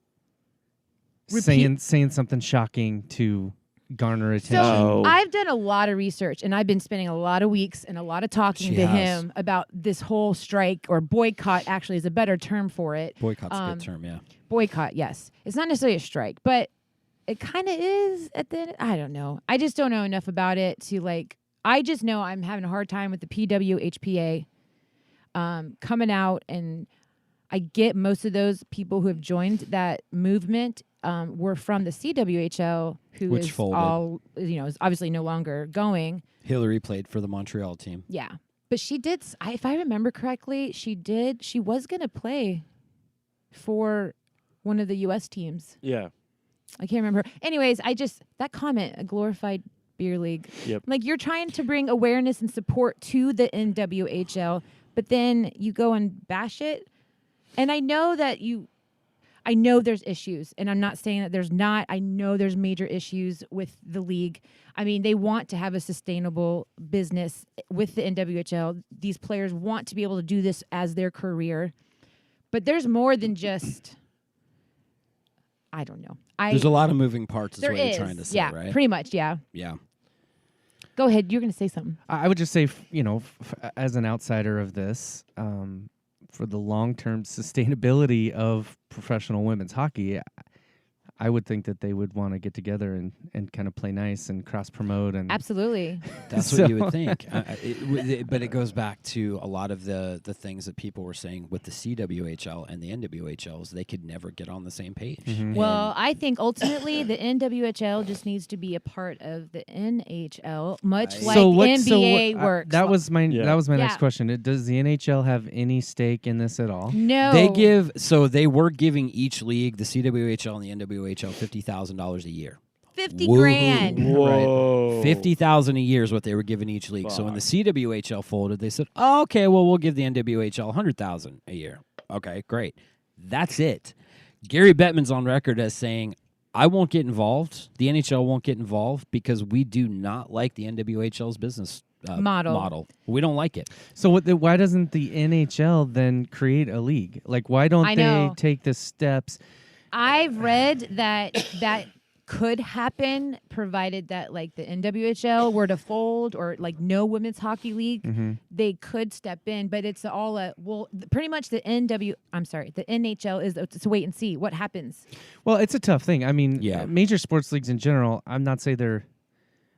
saying something shocking to garner attention? Oh. I've done a lot of research, and I've been spending a lot of weeks and a lot of talking She to has. him about this whole strike or boycott. Actually, is a better term for it. Boycott's a good term, yeah. Boycott, yes. It's not necessarily a strike, but it kind of is. At the end, I don't know. I just don't know enough about it to like. I just know I'm having a hard time with the PWHPA coming out, and I get most of those people who have joined that movement were from the CWHL, who Which is folded. is obviously no longer going. Hillary played for the Montreal team. Yeah, but she did. If I remember correctly, she did. She was going to play for one of the U.S. teams. Yeah. I can't remember. Anyways, that comment, a glorified beer league. Yep. Like you're trying to bring awareness and support to the NWHL, but then you go and bash it. And I know there's issues, and I'm not saying that there's not. I know there's major issues with the league. I mean, they want to have a sustainable business with the NWHL. These players want to be able to do this as their career. But there's more than just, I don't know. There's a lot of moving parts is There what you're is. trying to say, Yeah, right? pretty much, yeah. Yeah. Go ahead. You're going to say something. I would just say, as an outsider of this, for the long-term sustainability of professional women's hockey, I would think that they would want to get together and kind of play nice and cross promote and Absolutely. That's what you would think. But it goes back to a lot of the things that people were saying with the CWHL and the NWHLs. They could never get on the same page. Well, I think ultimately the NWHL just needs to be a part of the NHL, much like NBA works. That was my Yeah. that was my Yeah. next question. Does the NHL have any stake in this at all? no. They were giving each league, the CWHL and the NWHL, $50,000 a year. 50 Whoa. grand. Whoa. 50,000 a year is what they were giving each league. So when the CWHL folded, they said, oh, okay, well, we'll give the NWHL 100,000 a year. Okay, great. That's it. Gary Bettman's on record as saying, I won't get involved. The NHL won't get involved because we do not like the NWHL's business model. We don't like it. So why doesn't the NHL then create a league? Like, why don't I they know. take the steps? I've read that could happen provided that like the NWHL were to fold or like no women's hockey league, they could step in, but it's all pretty much the NHL is to wait and see what happens. Well, it's a tough thing. I mean, Yeah. major sports leagues in general, I'm not saying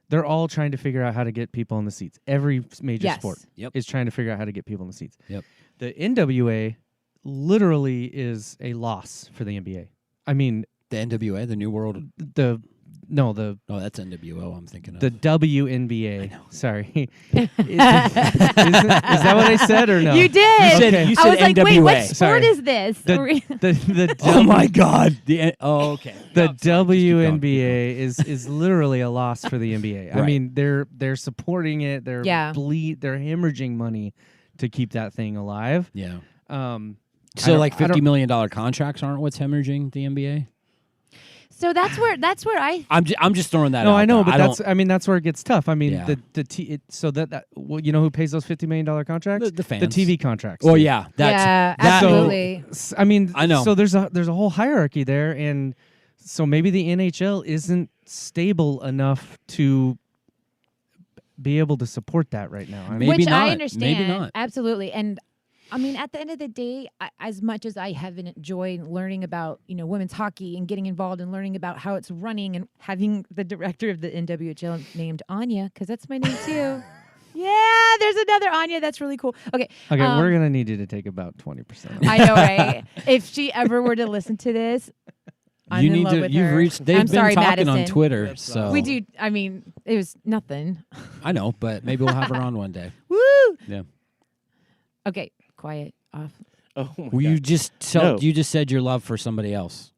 they're all trying to figure out how to get people in the seats. Every major Yes. sport Yep. is trying to figure out how to get people in the seats. Yep. The NWA literally is a loss for the NBA. I mean, The NWA, the New World. the Oh, that's NWO I'm thinking of. the WNBA. Sorry. is that what I said or no? You did. Okay. You I said was like, wait, what NWA. sport Sorry. is this? The Oh, my God. Okay. The WNBA is literally a loss for the NBA. I Right. mean, they're supporting it. They're Yeah. they're hemorrhaging money to keep that thing alive. Yeah. I So don't- like I don't- $50 million contracts aren't what's hemorrhaging the NBA? So that's where I I'm just throwing that out. No, I know, there. but that's where it gets tough. I mean, Yeah. well, you know who pays those $50 million contracts? The fans. The TV contracts. Well, yeah. yeah, that- absolutely. I mean, I know. So there's a whole hierarchy there, and so maybe the NHL isn't stable enough to be able to support that right now. I mean, Maybe Which not. I Maybe understand. not. Absolutely. And I mean, at the end of the day, as much as I have enjoyed learning about, women's hockey and getting involved and learning about how it's running and having the director of the NWHL named Anya, because that's my name too. Yeah, there's another Anya. That's really cool. Okay. we're gonna need you to take about 20%. I know, right? If she ever were to listen to this, I'm you in need love to. with You've her. reached. They've I'm been sorry, talking on Madison. Twitter. So We do. I mean, it was nothing. I know, but maybe we'll have her on one day. Woo! Yeah. Okay, quiet off. Oh my Well, you God. just said your love for somebody else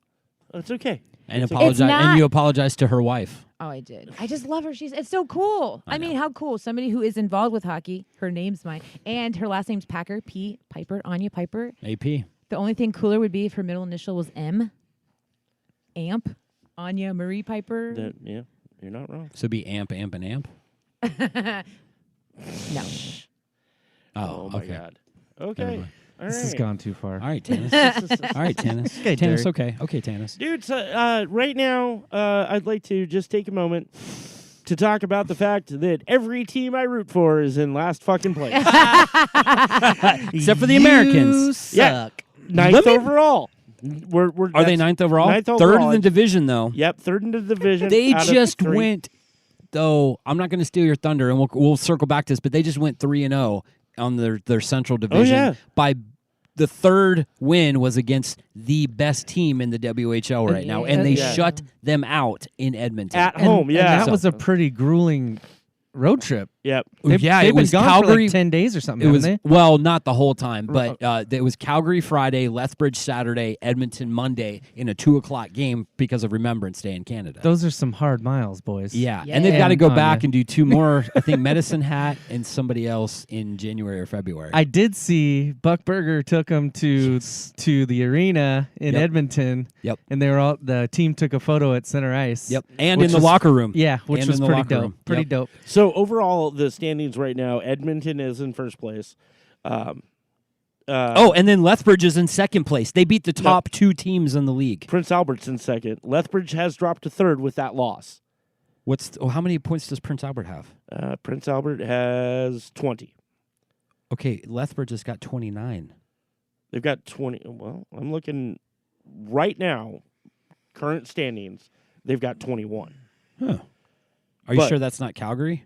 It's okay. and It's apologize, not- and you apologized to her wife. Oh, I did. I just love her. It's so cool. I mean, how cool. Somebody who is involved with hockey, her name's mine, and her last name's Packer, P. Piper, Anya Piper. AP. The only thing cooler would be if her middle initial was M. Amp. Anya Marie Piper. Yeah, you're not wrong. So be amp, amp, and amp. No. Oh, my okay. God. Okay. Never mind. All This has right. gone too far. All right, Tannis. All right, Tannis. Okay, Tannis. Derek. Okay. Okay, Tannis. Dude, so, right now, I'd like to just take a moment to talk about the fact that every team I root for is in last fucking place. Except for the Americans. Yeah. Ninth overall. Are they ninth overall? Ninth Third overall. in the division, though. Yep, third in the division. They out of just three. went, though. I'm not going to steal your thunder, and we'll circle back to this, but they just went 3-0 on their Central Division. yeah. By the third win was against the best team in the WHL right now, and they Yeah. shut them out in Edmonton. At home. And Yeah. that was a pretty grueling road trip. Yep. They've yeah, been it was gone Calgary. for like 10 days or something, It was haven't they? well, not the whole time, but it was Calgary Friday, Lethbridge Saturday, Edmonton Monday in a 2:00 game because of Remembrance Day in Canada. Those are some hard miles, boys. Yeah, Yeah. and they've got to go And, back Anya. and do two more. I think Medicine Hat and somebody else in January or February. I did see Buck Burger took them to the arena in Yep. Edmonton. Yep. And the team took a photo at center ice. Yep, and Which in the was- locker room. Yeah, which And was in the pretty locker dope. room. Pretty Yep. dope. So overall, the standings right now, Edmonton is in first place. And then Lethbridge is in second place. They beat the top two teams in the league. Prince Albert's in second. Lethbridge has dropped to third with that loss. How many points does Prince Albert have? Prince Albert has 20. Okay, Lethbridge has got 29. They've got 20. Well, I'm looking right now. current standings, they've got 21. Huh. Are you But- sure that's not Calgary?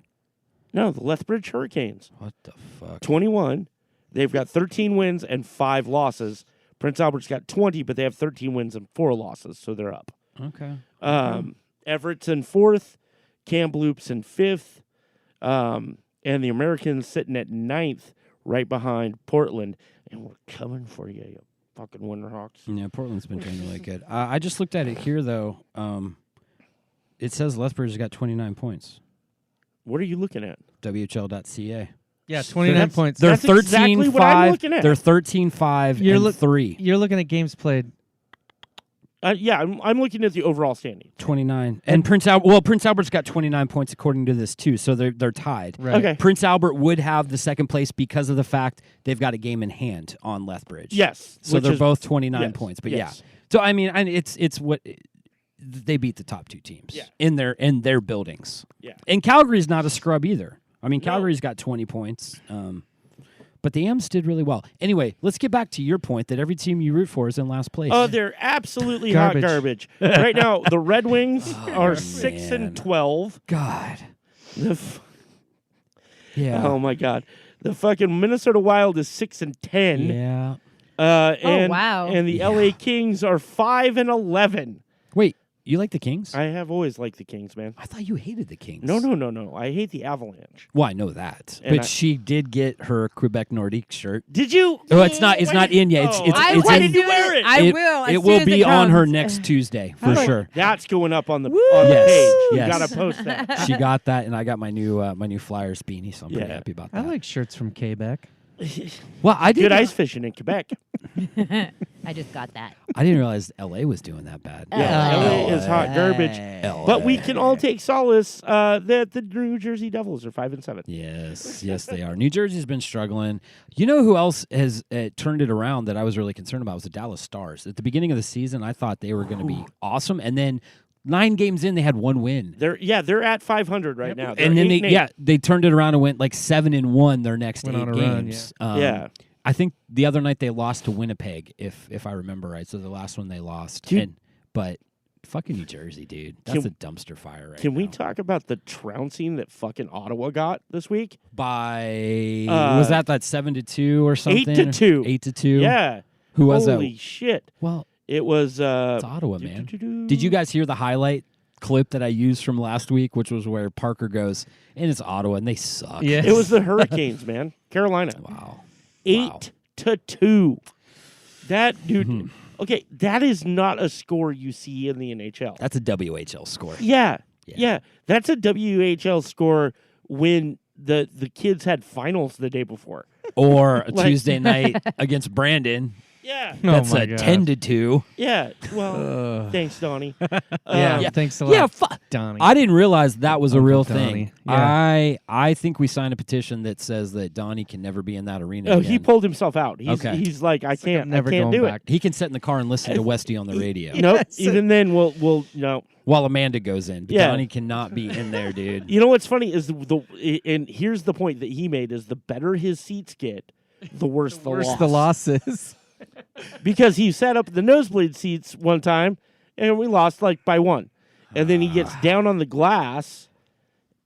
No, the Lethbridge Hurricanes, What the fuck? 21. They've got 13 wins and 5 losses. Prince Albert's got 20, but they have 13 wins and 4 losses, so they're up. Okay. Everett's in 4th, Kamloops in 5th, and the Americans sitting at 9th, right behind Portland. And we're coming for you, you fucking Winterhawks. Yeah, Portland's been doing really good. I just looked at it here, though. It says Lethbridge has got 29 points. What are you looking at? WHL.ca. Yeah, 29 points. They're That's exactly 13-5. what I'm looking at. They're 13-5 and 3. You're looking at games played. Yeah, I'm looking at the overall standing. 29. And Prince Albert's got 29 points according to this too, so they're tied. Right. Okay. Prince Albert would have the second place because of the fact they've got a game in hand on Lethbridge. Yes. So which they're is- both 29 yes, points, but yes. yeah. So I mean, it's what they beat the top 2 teams Yeah. in their buildings. Yeah. And Calgary's not a scrub either. I mean, No. Calgary's got 20 points. But the Ams did really well. Anyway, let's get back to your point that every team you root for is in last place. Oh, they're absolutely Garbage. hot garbage. Right now, the Red Wings are 6 man. and 12. God. The f- Yeah. Oh my God, the fucking Minnesota Wild is 6 and 10. Yeah. And, wow. And the LA Kings are 5 and 11. Wait, you like the Kings? I have always liked the Kings, man. I thought you hated the Kings. No. I hate the Avalanche. Well, I know that, And but she did get her Quebec Nordique shirt. Did you? Oh, it's not Why in yet. oh, It's I why in- did you wear it? I It- will. as It soon will as be on her comes. next Tuesday for sure. That's going up on the Yes, page. yes. You gotta post that. She got that, and I got my new Flyers beanie, so I'm pretty Yeah. happy about I that. like shirts from Quebec. Well, I Good didn't. ice fishing in Quebec. I just got that. I didn't realize LA was doing that bad. Yeah, LA is hot garbage. LA. But we can all take solace that the New Jersey Devils are 5 and 7. Yes, they are. New Jersey's been struggling. You know who else has turned it around that I was really concerned about was the Dallas Stars. At the beginning of the season, I thought they were going to be awesome, and then 9 games in, they had 1 win. They're at 500 right now. They're And then 8 and 8. they turned it around and went like 7-1 their next Went 8 on a run, games. Yeah. I think the other night they lost to Winnipeg, if I remember right. So the last one they lost. Dude. But fucking New Jersey, dude, that's Can- a dumpster fire right Can we now. talk about the trouncing that fucking Ottawa got this week? By Uh, was that 7-2 or something? 8-2. 8-2. Yeah. Who was Holy that? shit. Well, It was it's Ottawa, man. Did you guys hear the highlight clip that I used from last week, which was where Parker goes, and it's Ottawa, and they suck. Yeah. It was the Hurricanes, man. Carolina. Wow. 8-2. That dude. Mm-hmm. Okay, that is not a score you see in the NHL. That's a WHL score. Yeah. Yeah. Yeah. That's a WHL score when the kids had finals the day before. Or a Like- Tuesday night against Brandon. Yeah. Oh That's my a God. 10-2. Yeah. Well, thanks, Donnie. Yeah, thanks a lot. Yeah, Donnie. I didn't realize that was a Uncle real Donnie. thing. Yeah. I think we signed a petition that says that Donnie can never be in that arena. Oh, again. he pulled himself out. Okay. He's like, I like, can't I'm never do going it. back. He can sit in the car and listen to Westy on the radio Nope. Even then, we'll no. while Amanda goes in. But Yeah. Donnie cannot be in there, dude. You know what's funny is and here's the point that he made is the better his seats get, the worse the Worse loss. the losses. Because he sat up the nosebleed seats one time and we lost like by 1. And then he gets down on the glass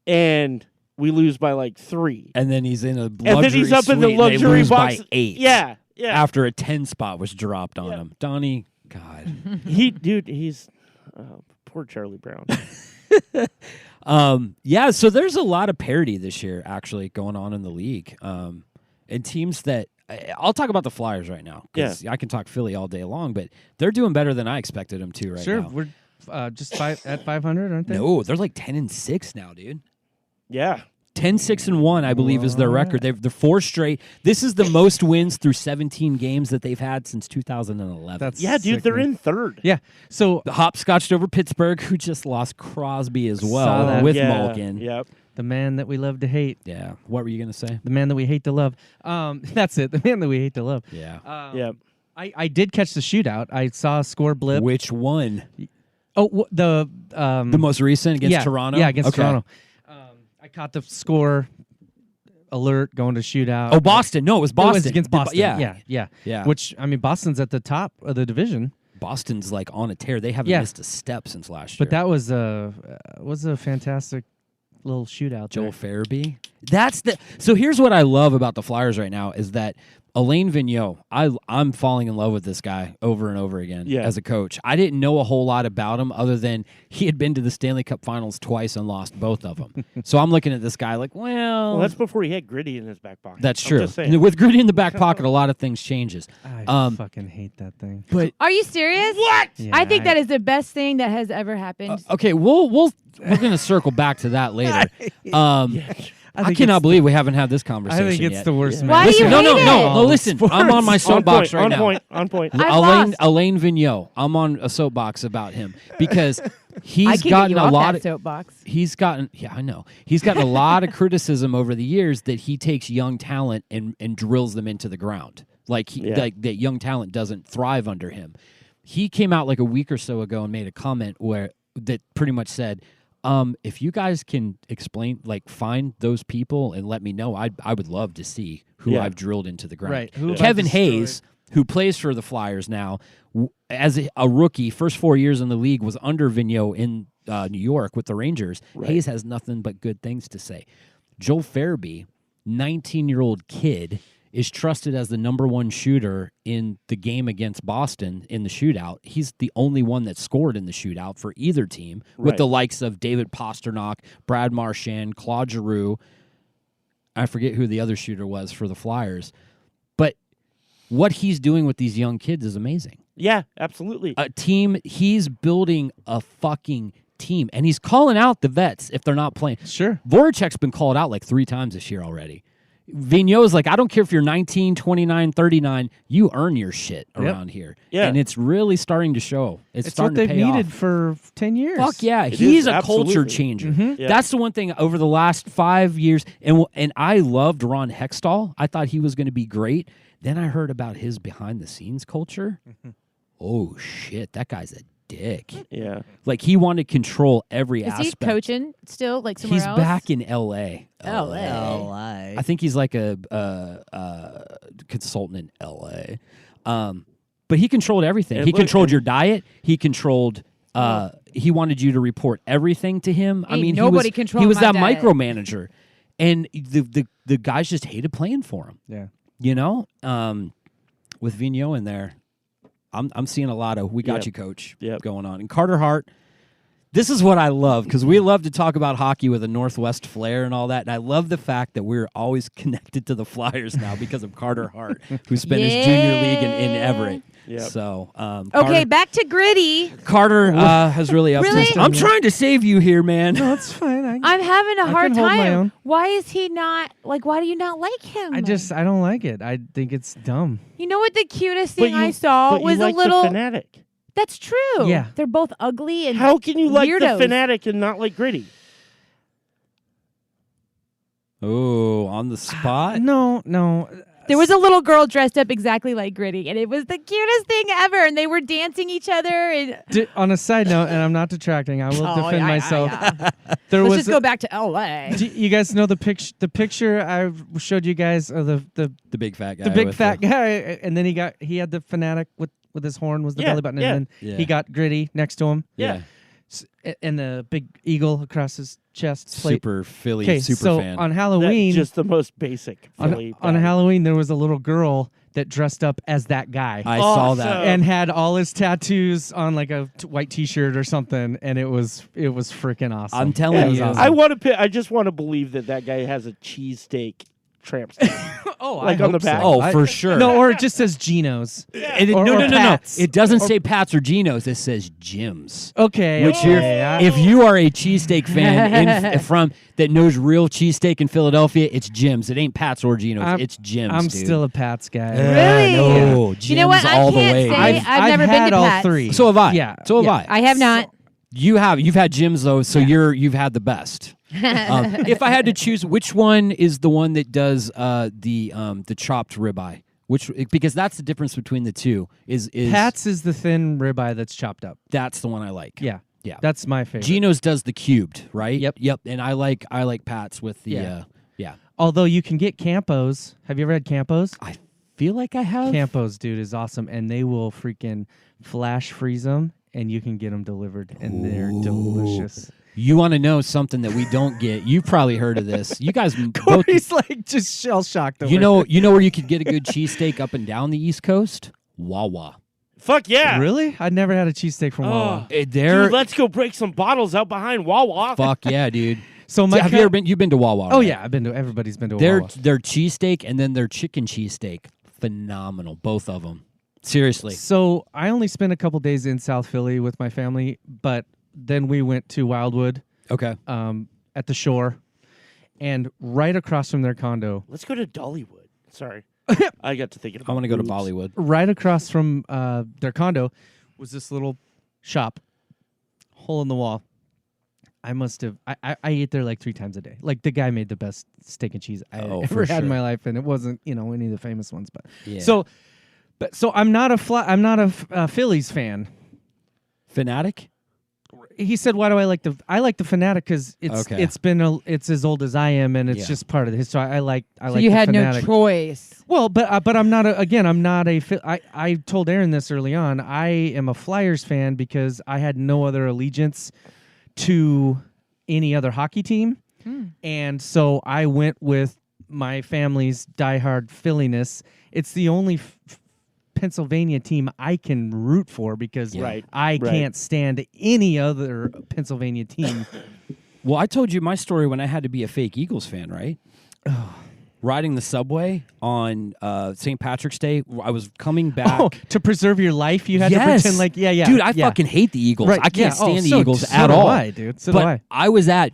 and we lose by like 3. And then he's in a luxury And then he's up in the suite and they luxury lose box. by 8. Yeah. Yeah. After a 10 spot was dropped on Yeah. him. Donnie, God. He's poor Charlie Brown. Yeah, so there's a lot of parity this year actually going on in the league. And teams that I'll talk about the Flyers right now because I can talk Philly all day long, but they're doing better than I expected them to right Sure, now. we're just at 500, aren't they? No, they're like 10-6 now, dude. Yeah. 10-6-1, I believe, is their record. They're 4 straight. This is the most wins through 17 games that they've had since 2011. That's Yeah, dude, they're sickening. in 3rd. Yeah. So hopscotched over Pittsburgh, who just lost Crosby as Saw well that. with Yeah, Malkin. Yep. the man that we love to hate, Yeah. What were you gonna say? the man that we hate to love. That's it. The man that we hate to love. Yeah. Yep. I did catch the shootout. I saw a score blip. Which one? Oh, the The most recent against Toronto? Yeah, against Okay. Toronto. I caught the score alert going to shootout. Oh, Boston. No, it was It Boston. was against Boston. Yeah. Yeah. Yeah. Which I mean, Boston's at the top of the division. Boston's like on a tear. They haven't missed a step since last year. But that was a fantastic little shootout. Joel there. Farabee. So here's what I love about the Flyers right now is that Alain Vigneault, I'm falling in love with this guy over and over again as a coach. I didn't know a whole lot about him other than he had been to the Stanley Cup Finals twice and lost both of them. So I'm looking at this guy like, well, that's before he had Gritty in his back pocket. That's I'm true. just saying. And with Gritty in the back pocket, a lot of things changes. I fucking hate that thing. But Are you serious? What? Yeah, I think that is the best thing that has ever happened. okay, we're going to circle back to that later. I cannot believe we haven't had this conversation I think it's yet. the worst. Why do match. you Listen, hate no. it? Listen, I'm on my soapbox right now. On point. Alain Vigneault. I'm on a soapbox about him because I he's can gotten get you a off lot that of soapbox. he's gotten I know. He's gotten a lot of criticism over the years that he takes young talent and drills them into the ground. Like that young talent doesn't thrive under him. He came out like a week or so ago and made a comment that pretty much said, if you guys can explain, like, find those people and let me know, I would love to see who I've drilled into the ground. Right. Who have I Kevin destroyed? Hayes, who plays for the Flyers now, as a rookie, first 4 years in the league, was under Vigneault in New York with the Rangers. Right. Hayes has nothing but good things to say. Joel Farabee, 19-year-old kid, is trusted as the number one shooter in the game against Boston in the shootout. He's the only one that scored in the shootout for either team, with the likes of David Pasternak, Brad Marchand, Claude Giroux. I forget who the other shooter was for the Flyers. But what he's doing with these young kids is amazing. Yeah, absolutely. A team, he's building a fucking team, and he's calling out the vets if they're not playing. Sure. Voracek's been called out like 3 times this year already. Vigneault's like, I don't care if you're 19, 29, 39, you earn your shit around here. Yeah. And it's really starting to show. It's It's starting what to they've pay needed off. for 10 years. Fuck yeah. It He's is, a culture absolutely. changer. Yeah. That's the one thing over the last 5 years. And I loved Ron Hextall. I thought he was going to be great. Then I heard about his behind-the-scenes culture. Oh, shit. That guy's a dick. Yeah. Like, he wanted to control every Is he aspect. coaching still, like somewhere He's else? back in L.A. L.A. I think he's like a consultant in L.A. But he controlled everything. And He look- controlled your diet. He controlled. He wanted you to report everything to him. I Ain't mean, nobody he controlling was my that diet. micromanager, and the guys just hated playing for him. Yeah. You know, with Vigneault in there, I'm seeing a lot of "we got Yep. you, coach" Yep. going on. And Carter Hart. This is what I love, because we love to talk about hockey with a Northwest flair and all that. And I love the fact that we're always connected to the Flyers now because of Carter Hart, who spent his junior league in Everett. Yep. So, Okay, back to Gritty. Carter has really upped Really? his. I'm trying to save you here, man. No, it's fine. I'm having a I hard can hold my time. own. Why is he not, like, why do you not like him? I don't like it. I think it's dumb. You know what the cutest But thing I you- saw but you was like a little. the Fanatic. That's true. Yeah. They're both ugly and How can you like weirdos. the Fanatic and not like Gritty? Oh, on the spot. No. There was a little girl dressed up exactly like Gritty, and it was the cutest thing ever. And they were dancing each other. And On a side note, and I'm not detracting, I will defend myself. There let's was just go back to L.A. Do you guys know the picture? The picture I showed you guys of the The big fat guy. big with fat guy, and then he had the Fanatic with his horn was the Yeah, belly button, yeah. and then Yeah. he got Gritty next to him, Yeah. and the big eagle across his chest. plate. Super Philly Okay, super so fan. on Halloween, That's just the most basic Philly. on band. Halloween, there was a little girl that dressed up as that guy. I saw Awesome. that. and had all his tattoos on like a white T-shirt or something, and it was freaking awesome. I'm telling It was you. awesome. I want to. I just want to believe that guy has a cheesesteak tramp stamp. oh, like I on the hope back. so. Oh, for sure. No, or it just says Geno's. And Or no. Pat's. It doesn't say Pat's or Geno's. It says Jim's. Okay, Which okay. if you are a cheesesteak fan from that knows real cheesesteak in Philadelphia, it's Jim's. It ain't Pat's or Geno's. It's Jim's. I'm dude. still a Pat's guy. Really? No, Jim's You know what? I all can't the way. say I've never been had to all Pat's. three. So have I. Yeah, So have yeah. I. I have not. You've had Jim's though, so you've had the best. If I had to choose, which one is the one that does the chopped ribeye? Because that's the difference between the two. Is Pat's is the thin ribeye that's chopped up. that's the one I like. Yeah, Yeah. that's my favorite. Geno's does the cubed, right? Yep. And I like Pat's with the Yeah. yeah. Although you can get Campos. Have you ever had Campos? I feel like I have. Campos, dude, is awesome, and they will freaking flash freeze them, and you can get them delivered, and they're delicious. You want to know something that we don't get? You've probably heard of this. You guys both. Corey's like just shell shocked. You know where you could get a good cheesesteak up and down the East Coast? Wawa. Fuck yeah. Really? I never had a cheesesteak from Wawa. They're Dude, let's go break some bottles out behind Wawa. fuck yeah, dude. So my Have you ever been? You've been to Wawa? Oh right? yeah, everybody's been to Their Wawa. their cheesesteak and then their chicken cheesesteak, phenomenal. Both of them. Seriously. So I only spent a couple days in South Philly with my family, but then we went to Wildwood Okay. at the shore, and right across from their condo, Let's go to Dollywood. Sorry. I got to thinking about I want to go to boobs. Bollywood. right across from their condo was this little shop, hole in the wall. I must have. I ate there like 3 times a day. Like the guy made the best steak and cheese I Oh, ever for had in sure. my life, and it wasn't any of the famous ones. But Yeah. so I'm not a Phillies fan. Fanatic? He said, "Why do I like the? I like the Fanatic because Okay. it's as old as I am, and it's Yeah. just part of the history. I like So the you had Fanatic. no choice. Well, but I'm not I'm not a I told Aaron this early on. I am a Flyers fan because I had no other allegiance to any other hockey team, and so I went with my family's diehard Philliness. It's the only Pennsylvania team I can root for because Right, I right. can't stand any other Pennsylvania team. Well, I told you my story when I had to be a fake Eagles fan, right? Riding the subway on St. Patrick's Day, I was coming back. Oh, to preserve your life, you had to Yes. pretend like Dude, I yeah. fucking hate the Eagles. Right, I can't yeah. stand the so Eagles so at do all. I, dude. So but do I. I was at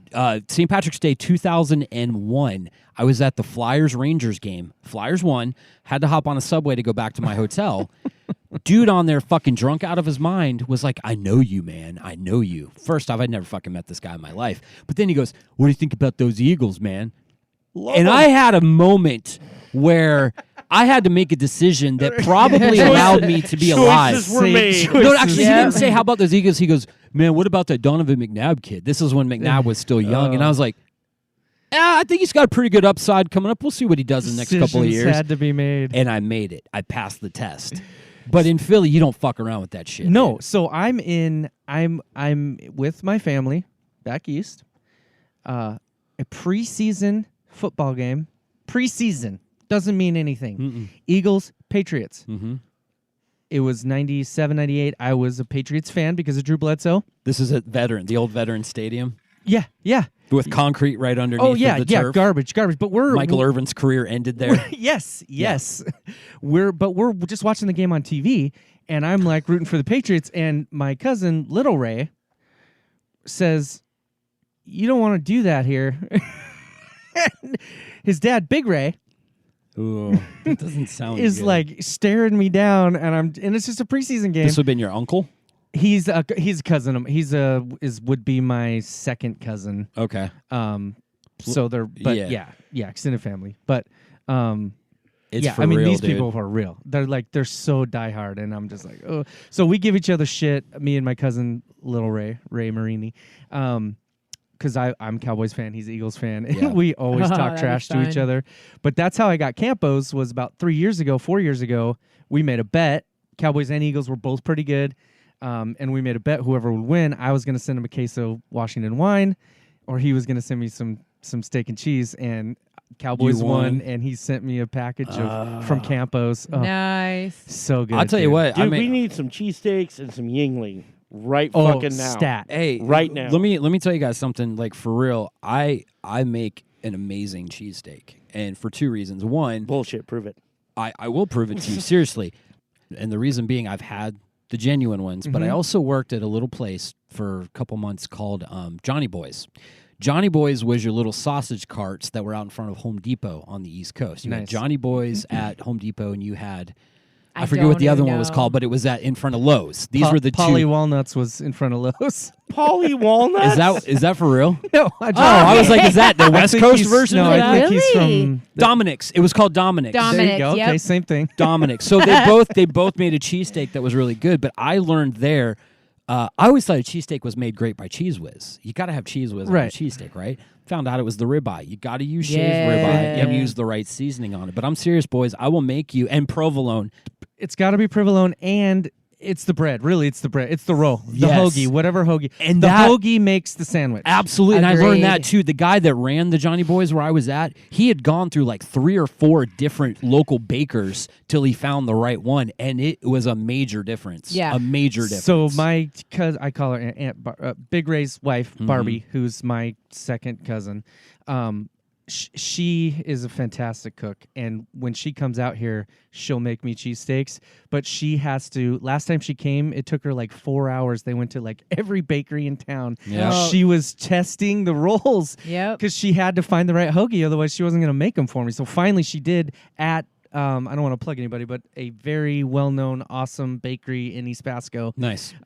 St. Patrick's Day 2001. I was at the Flyers Rangers game. Flyers won. Had to hop on a subway to go back to my hotel. Dude on there fucking drunk out of his mind was like, I know you, man. I know you. First off, I'd never fucking met this guy in my life. But then he goes, what do you think about those Eagles, man? And I had a moment where I had to make a decision that probably allowed me to be alive. Choices were made. No, actually, Yeah. he didn't say, how about those Eagles? He goes, man, what about that Donovan McNabb kid? This is when McNabb was still young. And I was like, I think he's got a pretty good upside coming up. We'll see what he does in the next couple of Decisions years. had to be made. And I made it. I passed the test. But in Philly, you don't fuck around with that shit. No, dude. so I'm with my family back east. A preseason football game. Preseason doesn't mean anything. Eagles, Patriots. Mhm. It was 97, 98. I was a Patriots fan because of Drew Bledsoe. This is at the old Veteran Stadium Yeah, yeah. with concrete right underneath Oh yeah, the yeah. turf. Garbage. But we're Michael Irvin's career ended there. yes. We're just watching the game on TV, and I'm like rooting for the Patriots. And my cousin Little Ray says, "You don't want to do that here." His dad, Big Ray, Ooh, that doesn't sound is good. like staring me down, and it's just a preseason game. This would have been your uncle? He's a cousin. Would be my second cousin. Okay. So they're Yeah. extended family, but It's yeah, for I mean real, these dude. people are real. They're so diehard, and I'm just like, oh. So we give each other shit. Me and my cousin Little Ray Marini, because I'm Cowboys fan, he's Eagles fan, and Yeah. we always Oh, talk that trash is to each fun. other. But that's how I got Campos. Was about 4 years ago. We made a bet. Cowboys and Eagles were both pretty good, and we made a bet. Whoever would win, I was going to send him a case of Washington wine, or he was going to send me some steak and cheese. And Cowboys You won, won. and he sent me a package from Campos. Oh, Nice. so good. I'll tell you dude. what. Dude, we need some cheesesteaks and some Yingling right Oh, fucking now. stat. Hey, Right now. Let me tell you guys something. Like for real, I make an amazing cheesesteak, and for 2 reasons. One, Bullshit. Prove it. I will prove it to you seriously, and the reason being I've had the genuine ones, but I also worked at a little place for a couple months called Johnny Boys. Johnny Boys was your little sausage carts that were out in front of Home Depot on the East Coast. You had Nice. Johnny Boys at Home Depot, and you had I I forget what the don't other even one was know. called, but it was in front of Lowe's. These were the Polly two. Walnuts was in front of Lowe's. Polly Walnuts? Is that for real? No, Oh, I was like, is that the West think Coast he's- version no, of I that? think he's Really? from Dominic's. It was called Dominic's. Dom- There you Dominic's, go. yep. Okay, same thing. Dominic's. So they both made a cheesesteak that was really good, but I learned there I always thought a cheesesteak was made great by Cheese Whiz. You got to have Cheese Whiz on a Right. cheesesteak, right? Found out it was the ribeye. You got to use shaved Yeah. ribeye and use the right seasoning on it. But I'm serious, boys. I will make you, and provolone. It's got to be provolone, and it's the bread. Really, it's the bread. It's the roll, the Yes. hoagie, whatever hoagie. And the that- hoagie makes the sandwich. Absolutely. And I learned that Agreed. too. The guy that ran the Johnny Boys where I was at, he had gone through like 3 or 4 different local bakers till he found the right one. And it was a major difference. Yeah. A major difference. So my cousin, I call her Big Ray's wife, Mm-hmm. Barbie, who's my second cousin. She is a fantastic cook, and when she comes out here, she'll make me cheesesteaks. But she has to. Last time she came, it took her like 4 hours. They went to like every bakery in town. Yeah. Oh. She was testing the rolls Yep. because she had to find the right hoagie, otherwise she wasn't going to make them for me. So finally, she did at. I don't want to plug anybody, but a very well-known, awesome bakery in East Pasco. nice. She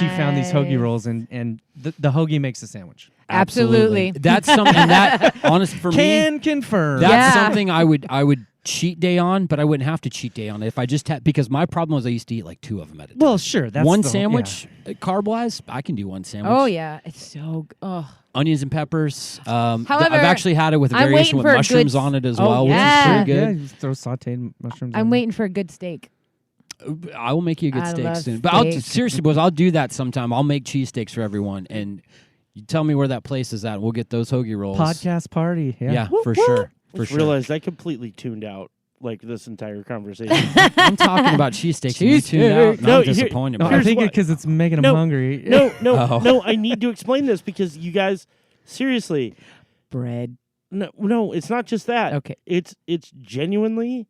found these hoagie Nice. rolls, and the hoagie makes the sandwich. Absolutely. That's something that honest for me. Can confirm. That's Yeah. something I would cheat day on, but I wouldn't have to cheat day on it if I just had, because my problem was I used to eat like 2 of them at a time. Well, sure. That's one the whole- sandwich, carb wise, I can do one sandwich. Oh yeah, it's so. Oh, Onions and peppers. However, I've actually had it with a I'm variation waiting with for a mushrooms good- on it as Oh, well, yeah. which is Yeah, pretty you throw sauteed mushrooms. I'm in. waiting for a good steak. good. I will make you a good I steak love soon. But I'll steak. seriously, boys, I'll do that sometime. I'll make cheesesteaks for everyone, and you tell me where that place is at. We'll get those hoagie rolls. Podcast party. Yeah. Yeah, for sure. I For just sure. realized I completely tuned out like this entire conversation. I'm talking about cheesesteaks. and you tuned out. No, I'm here- disappointed. No, bro. I Here's think what- because it's making No, them hungry. no, Oh. no, I need to explain this because you guys, seriously, Bread. no, it's not just that. Okay. It's genuinely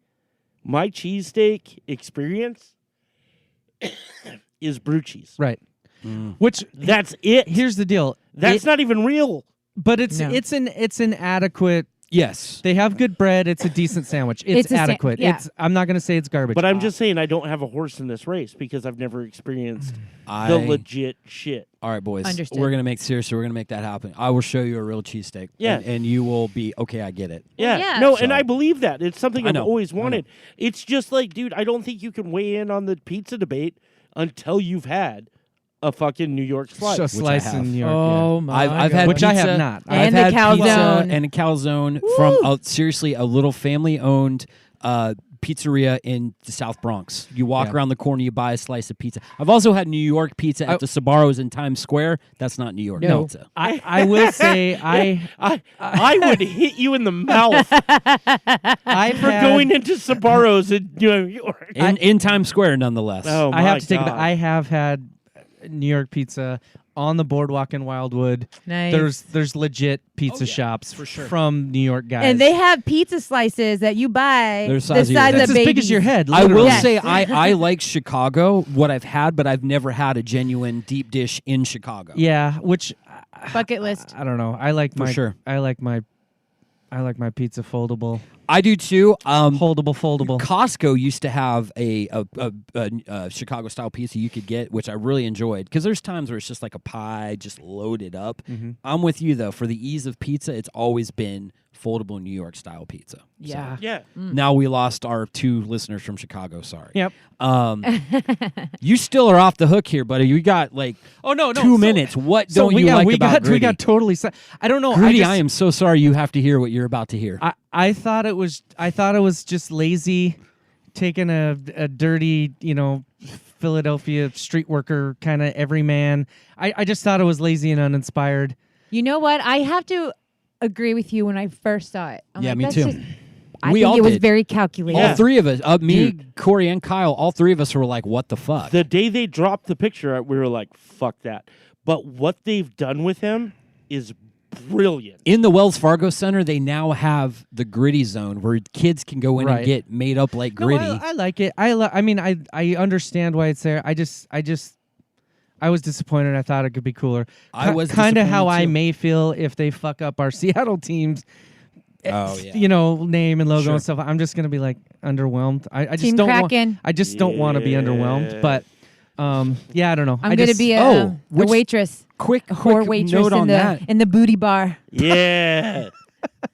my cheesesteak experience is brew cheese. Right. Mm. Which That's it. here's the deal. That's not even real. But it's No. it's an adequate. Yes. They have good bread. It's a decent sandwich. It's It's a sa- adequate. yeah. I'm not going to say it's garbage. But I'm just saying I don't have a horse in this race because I've never experienced I, the legit shit. all right, boys. Understood. We're gonna make seriously. We're gonna make that happen. I will show you a real cheesesteak. Yeah. and you will be okay. I get it. Yeah. yeah. No, So- and I believe that. It's something I I've know, always I know. wanted. It's just like, dude, I don't think you can weigh in on the pizza debate until you've had a fucking New York slice. Just Which I slice have. in New York. Oh my. I've God. had Which pizza, I have not. I've And the had pizza calzone. and a calzone from seriously a little family-owned pizzeria in the South Bronx. You walk Yeah. around the corner, you buy a slice of pizza. I've also had New York pizza at the Sabaros in Times Square. That's not New York No. pizza. I will say I would hit you in the mouth I've for had, going into Sabaros in New York. In Times Square, nonetheless. Oh, I have my to take it. God. I have had New York pizza on the boardwalk in Wildwood. Nice. There's legit pizza yeah, shops for sure. from New York guys. And they have pizza slices that you buy They're the size of your size head. That's of as big babies. as your head. I will literally. Yes. say I like Chicago, what I've had, but I've never had a genuine deep dish in Chicago. Yeah, which Bucket list. I don't know. I like For my sure. I like my pizza foldable, I do too. foldable. Costco used to have a Chicago style pizza you could get, which I really enjoyed because there's times where it's just like a pie, just loaded up. Mm-hmm. I'm with you though. For the ease of pizza, it's always been foldable New York style pizza. Yeah. Yeah. Now we lost our 2 listeners from Chicago. Sorry. Yep. You still are off the hook here, buddy. You got like 2 minutes. What So don't we, you yeah, like we about got Gritty? we got totally. I don't know. Gritty, I I am so sorry you have to hear what you're about to hear. I thought it was just lazy, taking a dirty, Philadelphia street worker kind of everyman. I just thought it was lazy and uninspired. You know what? I have to agree with you when I first saw it. I'm Yeah, like, me that's too. just- I We think all it was did. very calculated. Yeah. All 3 of us, me, Corey, and Kyle, all 3 of us were like, what the fuck? The day they dropped the picture, we were like, fuck that. But what they've done with him is brilliant. In the Wells Fargo Center, they now have the Gritty Zone where kids can go in and Right. get made up like No, Gritty. I like it. I mean, I understand why it's there. I was disappointed. I thought it could be cooler. I was kind of how disappointed, I too. may feel if they fuck up our Seattle teams. Oh, yeah. Name and logo Sure. and stuff. I'm just gonna be like underwhelmed. I just Team don't want. Kraken. I just don't want to be underwhelmed. Yeah. But yeah, I don't know. I'm going to be a which- waitress, quick a whore quick waitress note in on the that. in the booty bar. Yeah.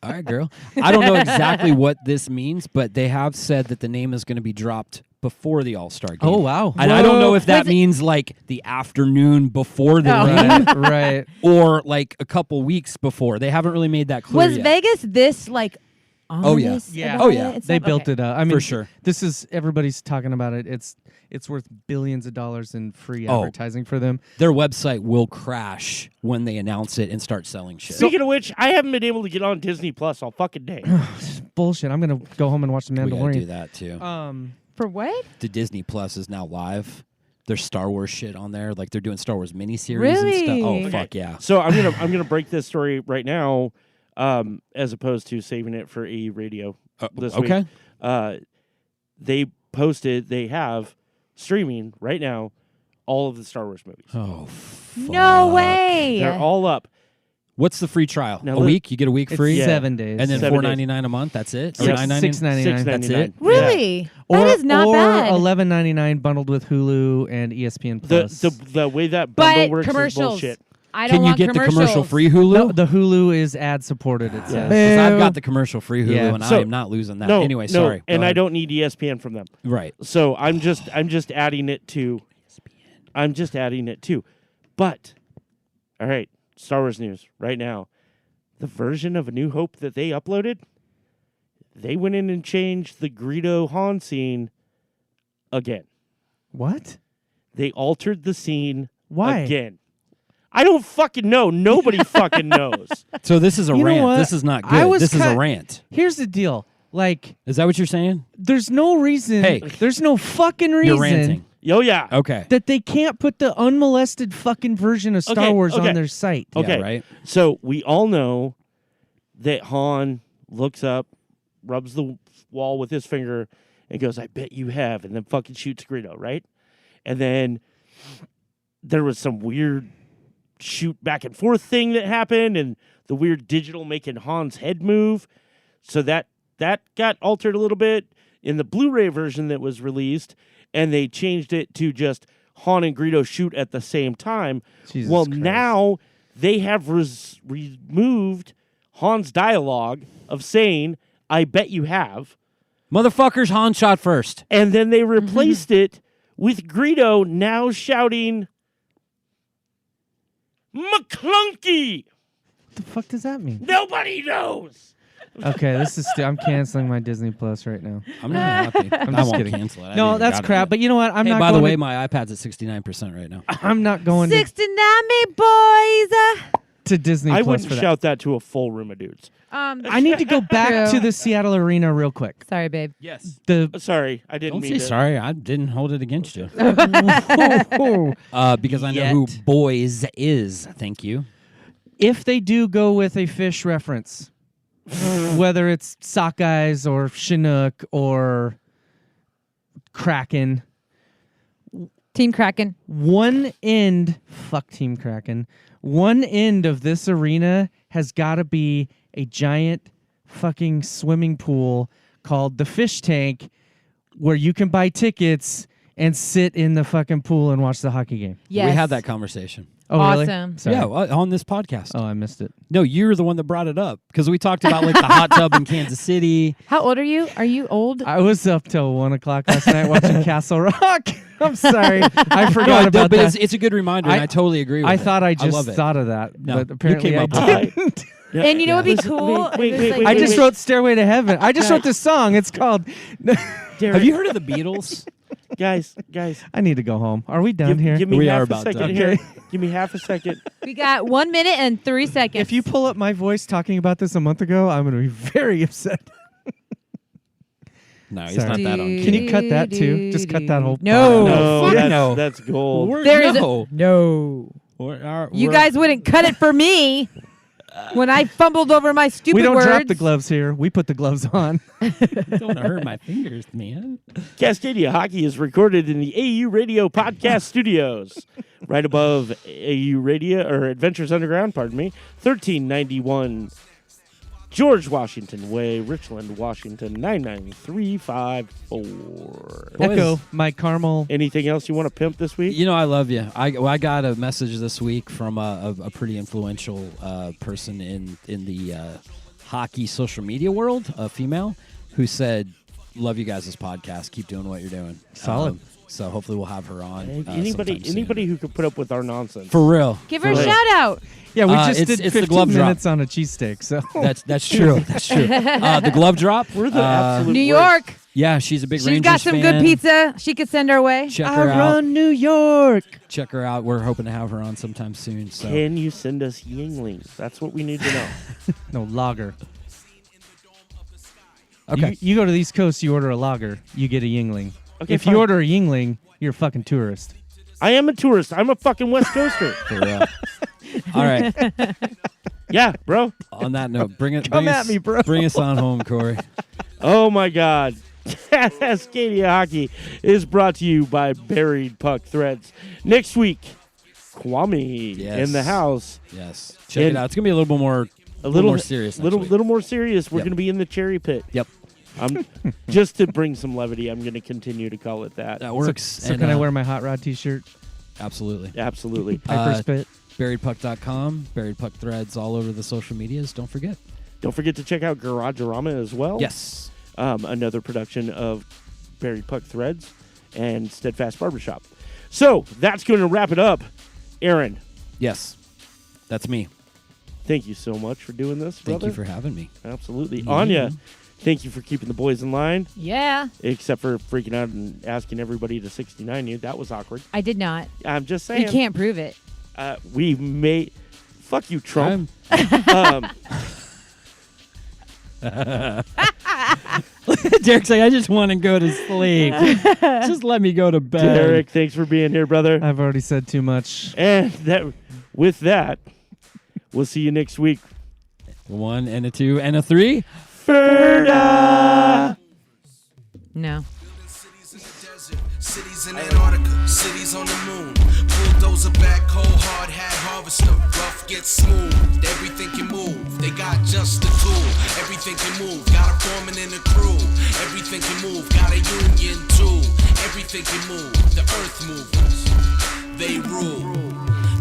All right, girl. I don't know exactly what this means, but they have said that the name is going to be dropped before the All-Star game. Oh, wow. And I don't know if that Was it- means like the afternoon before the Oh. game Right. or like a couple weeks before. They haven't really made that clear Was yet. Vegas this like Oh, yeah. honest Yeah. about Oh, yeah. it and They stuff? built Okay. it up. I mean, For sure. This is everybody's talking about it. It's worth billions of dollars in free Oh. advertising for them. Their website will crash when they announce it and start selling shit. Speaking of which, I haven't been able to get on Disney Plus all fucking day. Bullshit. I'm gonna go home and watch The we gotta do Mandalorian. that too. For what? The Disney Plus is now live. There's Star Wars shit on there. Like they're doing Star Wars miniseries Really? and stuff. Oh Okay. fuck yeah. So I'm gonna break this story right now, as opposed to saving it for AE Radio this week. Okay. They have streaming right now all of the Star Wars movies. Oh No way. They're all up. What's the free trial? Now a look- week? You get a week It's free? 7 days. And then Seven $4.99 a month, that's it? Or Yep. $9.99? $6.99. That's it? Really? Or, That is not or bad. $11.99 bundled with Hulu and ESPN Plus. The way that bundle But works is commercials. bullshit. I don't Can you want get the commercials. commercial free Hulu? No, the Hulu is ad supported. It says. Because I've Boo. got the commercial free Hulu Yeah. and So- I am not losing that. No, Anyway, no, sorry. Go and I ahead. don't need ESPN from them. Right. So I'm just adding it to. I'm just adding it to. But, all right, Star Wars news right now. The version of A New Hope that they uploaded, they went in and changed the Greedo Han scene again. What? They altered the scene Why? again. I don't fucking know. Nobody fucking knows. So this is a You know rant. what? This is not I good. was This is a cut- rant. Here's the deal. Like, Is that what you're saying? there's no reason. Hey. There's no fucking reason You're ranting. Oh, yeah. Okay. that they can't put the unmolested fucking version of Star Okay, Wars okay. on their site. Okay. Yeah, right? So we all know that Han looks up, rubs the wall with his finger, and goes, "I bet you have," and then fucking shoots Greedo, right? And then there was some weird shoot back and forth thing that happened, and the weird digital making Han's head move. So that got altered a little bit in the Blu-ray version that was released, and they changed it to just Han and Greedo shoot at the same time. Jesus Well, Christ. now they have removed Han's dialogue of saying, "I bet you have," Motherfuckers, Han shot first. and then they replaced it with Greedo now shouting, "McClunky!" What the fuck does that mean? Nobody knows. Okay, this is. I'm canceling my Disney Plus right now. I'm not happy. I just won't kidding. cancel it. I No, didn't that's gotta crap. do But you know what? it. I'm Hey, not. by the going way, to- my iPad's at 69% right now. I'm not going 69 me boys. to Disney I Plus wouldn't for that. shout that to a full room of dudes. I need to go back True. to the Seattle Arena real quick. Sorry, babe. Yes. The Sorry, I didn't Don't mean say to. sorry. I didn't hold it against you. Oh, Because I know who Yet. Boys is. Thank you. if they do go with a fish reference, whether it's sockeyes or Chinook or Kraken, Team Kraken. one end of this arena has got to be a giant fucking swimming pool called the Fish Tank, where you can buy tickets and sit in the fucking pool and watch the hockey game. Yes. We had that conversation. Oh, Awesome. really? Sorry. Yeah, on this podcast. Oh, I missed it. No, you're the one that brought it up because we talked about like the hot tub in Kansas City. How old are you? Are you old? I was up till 1 o'clock last night watching Castle Rock. I'm sorry, I forgot No, about but that. it's a good reminder, and I totally agree with I it. thought I just love it. thought of that, No, but you apparently came I up with it. didn't. And you know what'd be Listen, cool? wait, It was wait, like- wait, I just wait. wrote Stairway to Heaven. I just wrote this song. It's called. Have you heard of the Beatles? guys, I need to go home. Are we done here? give me We half are a about second done. here. Okay. Give me half a second. We got 1 minute and 3 seconds. If you pull up my voice talking about this a month ago, I'm going to be very upset. No, he's Sorry. not that on. Can you cut that too? Just cut that whole No. part out. No, fuck that's, no. that's gold. There is no. no. You We're- guys wouldn't cut it for me when I fumbled over my stupid We don't words. drop the gloves here. We put the gloves on. don't want to hurt my fingers, man. Cascadia Hockey is recorded in the AU Radio Podcast Studios, right above AU Radio or Adventures Underground. Pardon me, 1391 George Washington Way, Richland, Washington 99354. Echo, my caramel. Anything else you want to pimp this week? You know I love you. I got a message this week from a pretty influential person in the hockey social media world, a female, who said, love you guys' podcast. Keep doing what you're doing. Solid. So hopefully we'll have her on. Anybody sometime soon. anybody who could put up with our nonsense. For real. Give her a Right. shout out. Yeah, we just it's- did it's the 15 glove drop. minutes on a cheesesteak. So That's true. That's true. The glove drop. We're the absolute New worst. York. Yeah, she's a big She's Rangers got some fan. good pizza she could send our way. Check I her out. run New York. Check her out. We're hoping to have her on sometime soon. So Can you send us Yinglings? That's what we need to know. No, lager. okay. You go to the East Coast, you order a lager, you get a Yingling. Okay, if fine. you order a Yingling, you're a fucking tourist. I am a tourist. I'm a fucking West Coaster. For real. All right. Yeah, bro. On that note, bring it. Come bring at us, me, bro. Bring us on home, Corey. Oh my God. Cascadia Hockey is brought to you by Buried Puck Threads. Next week, Kwame Yes. in the house. Yes. Check And it out. It's gonna be a little bit more. A little more serious next Little week. little more serious. We're Yep. going to be in the cherry pit. Yep. Just to bring some levity, I'm going to continue to call it that. That works. So And, can I wear my Hot Rod T-shirt? Absolutely. Absolutely. Piper's Pit. BuriedPuck.com. Buried Puck Threads all over the social medias. Don't forget. Don't forget to check out Garagerama as well. Yes. Another production of Buried Puck Threads and Steadfast Barbershop. So that's going to wrap it up. Aaron, Yes. That's me. thank you so much for doing this, brother. Thank you for having me. Absolutely. Anya, thank you for keeping the boys in line, Yeah. except for freaking out and asking everybody to 69 you. That was awkward. I did not. I'm just saying. You can't prove it. We may. Fuck you, Trump. Derek's like, I just want to go to sleep. Just let me go to bed. Derek, thanks for being here, brother. I've already said too much. And with that, we'll see you next week. 1 and a 2 and a 3. Ferda! No. Cities in the desert, cities in Antarctica, cities on the moon. Bulldozer backhoe, hard hat harvester, rough gets smooth. Everything can move, they got just the tool. Everything can move, got a foreman and a crew. Everything can move, got a union too. Everything can move, the earth movers, they rule.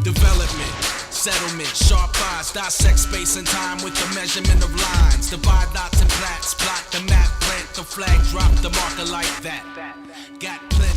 Development, settlement, sharp eyes, dissect space and time with the measurement of lines. Divide lots and plats, plot the map, plant the flag, drop the marker like that. Got plenty.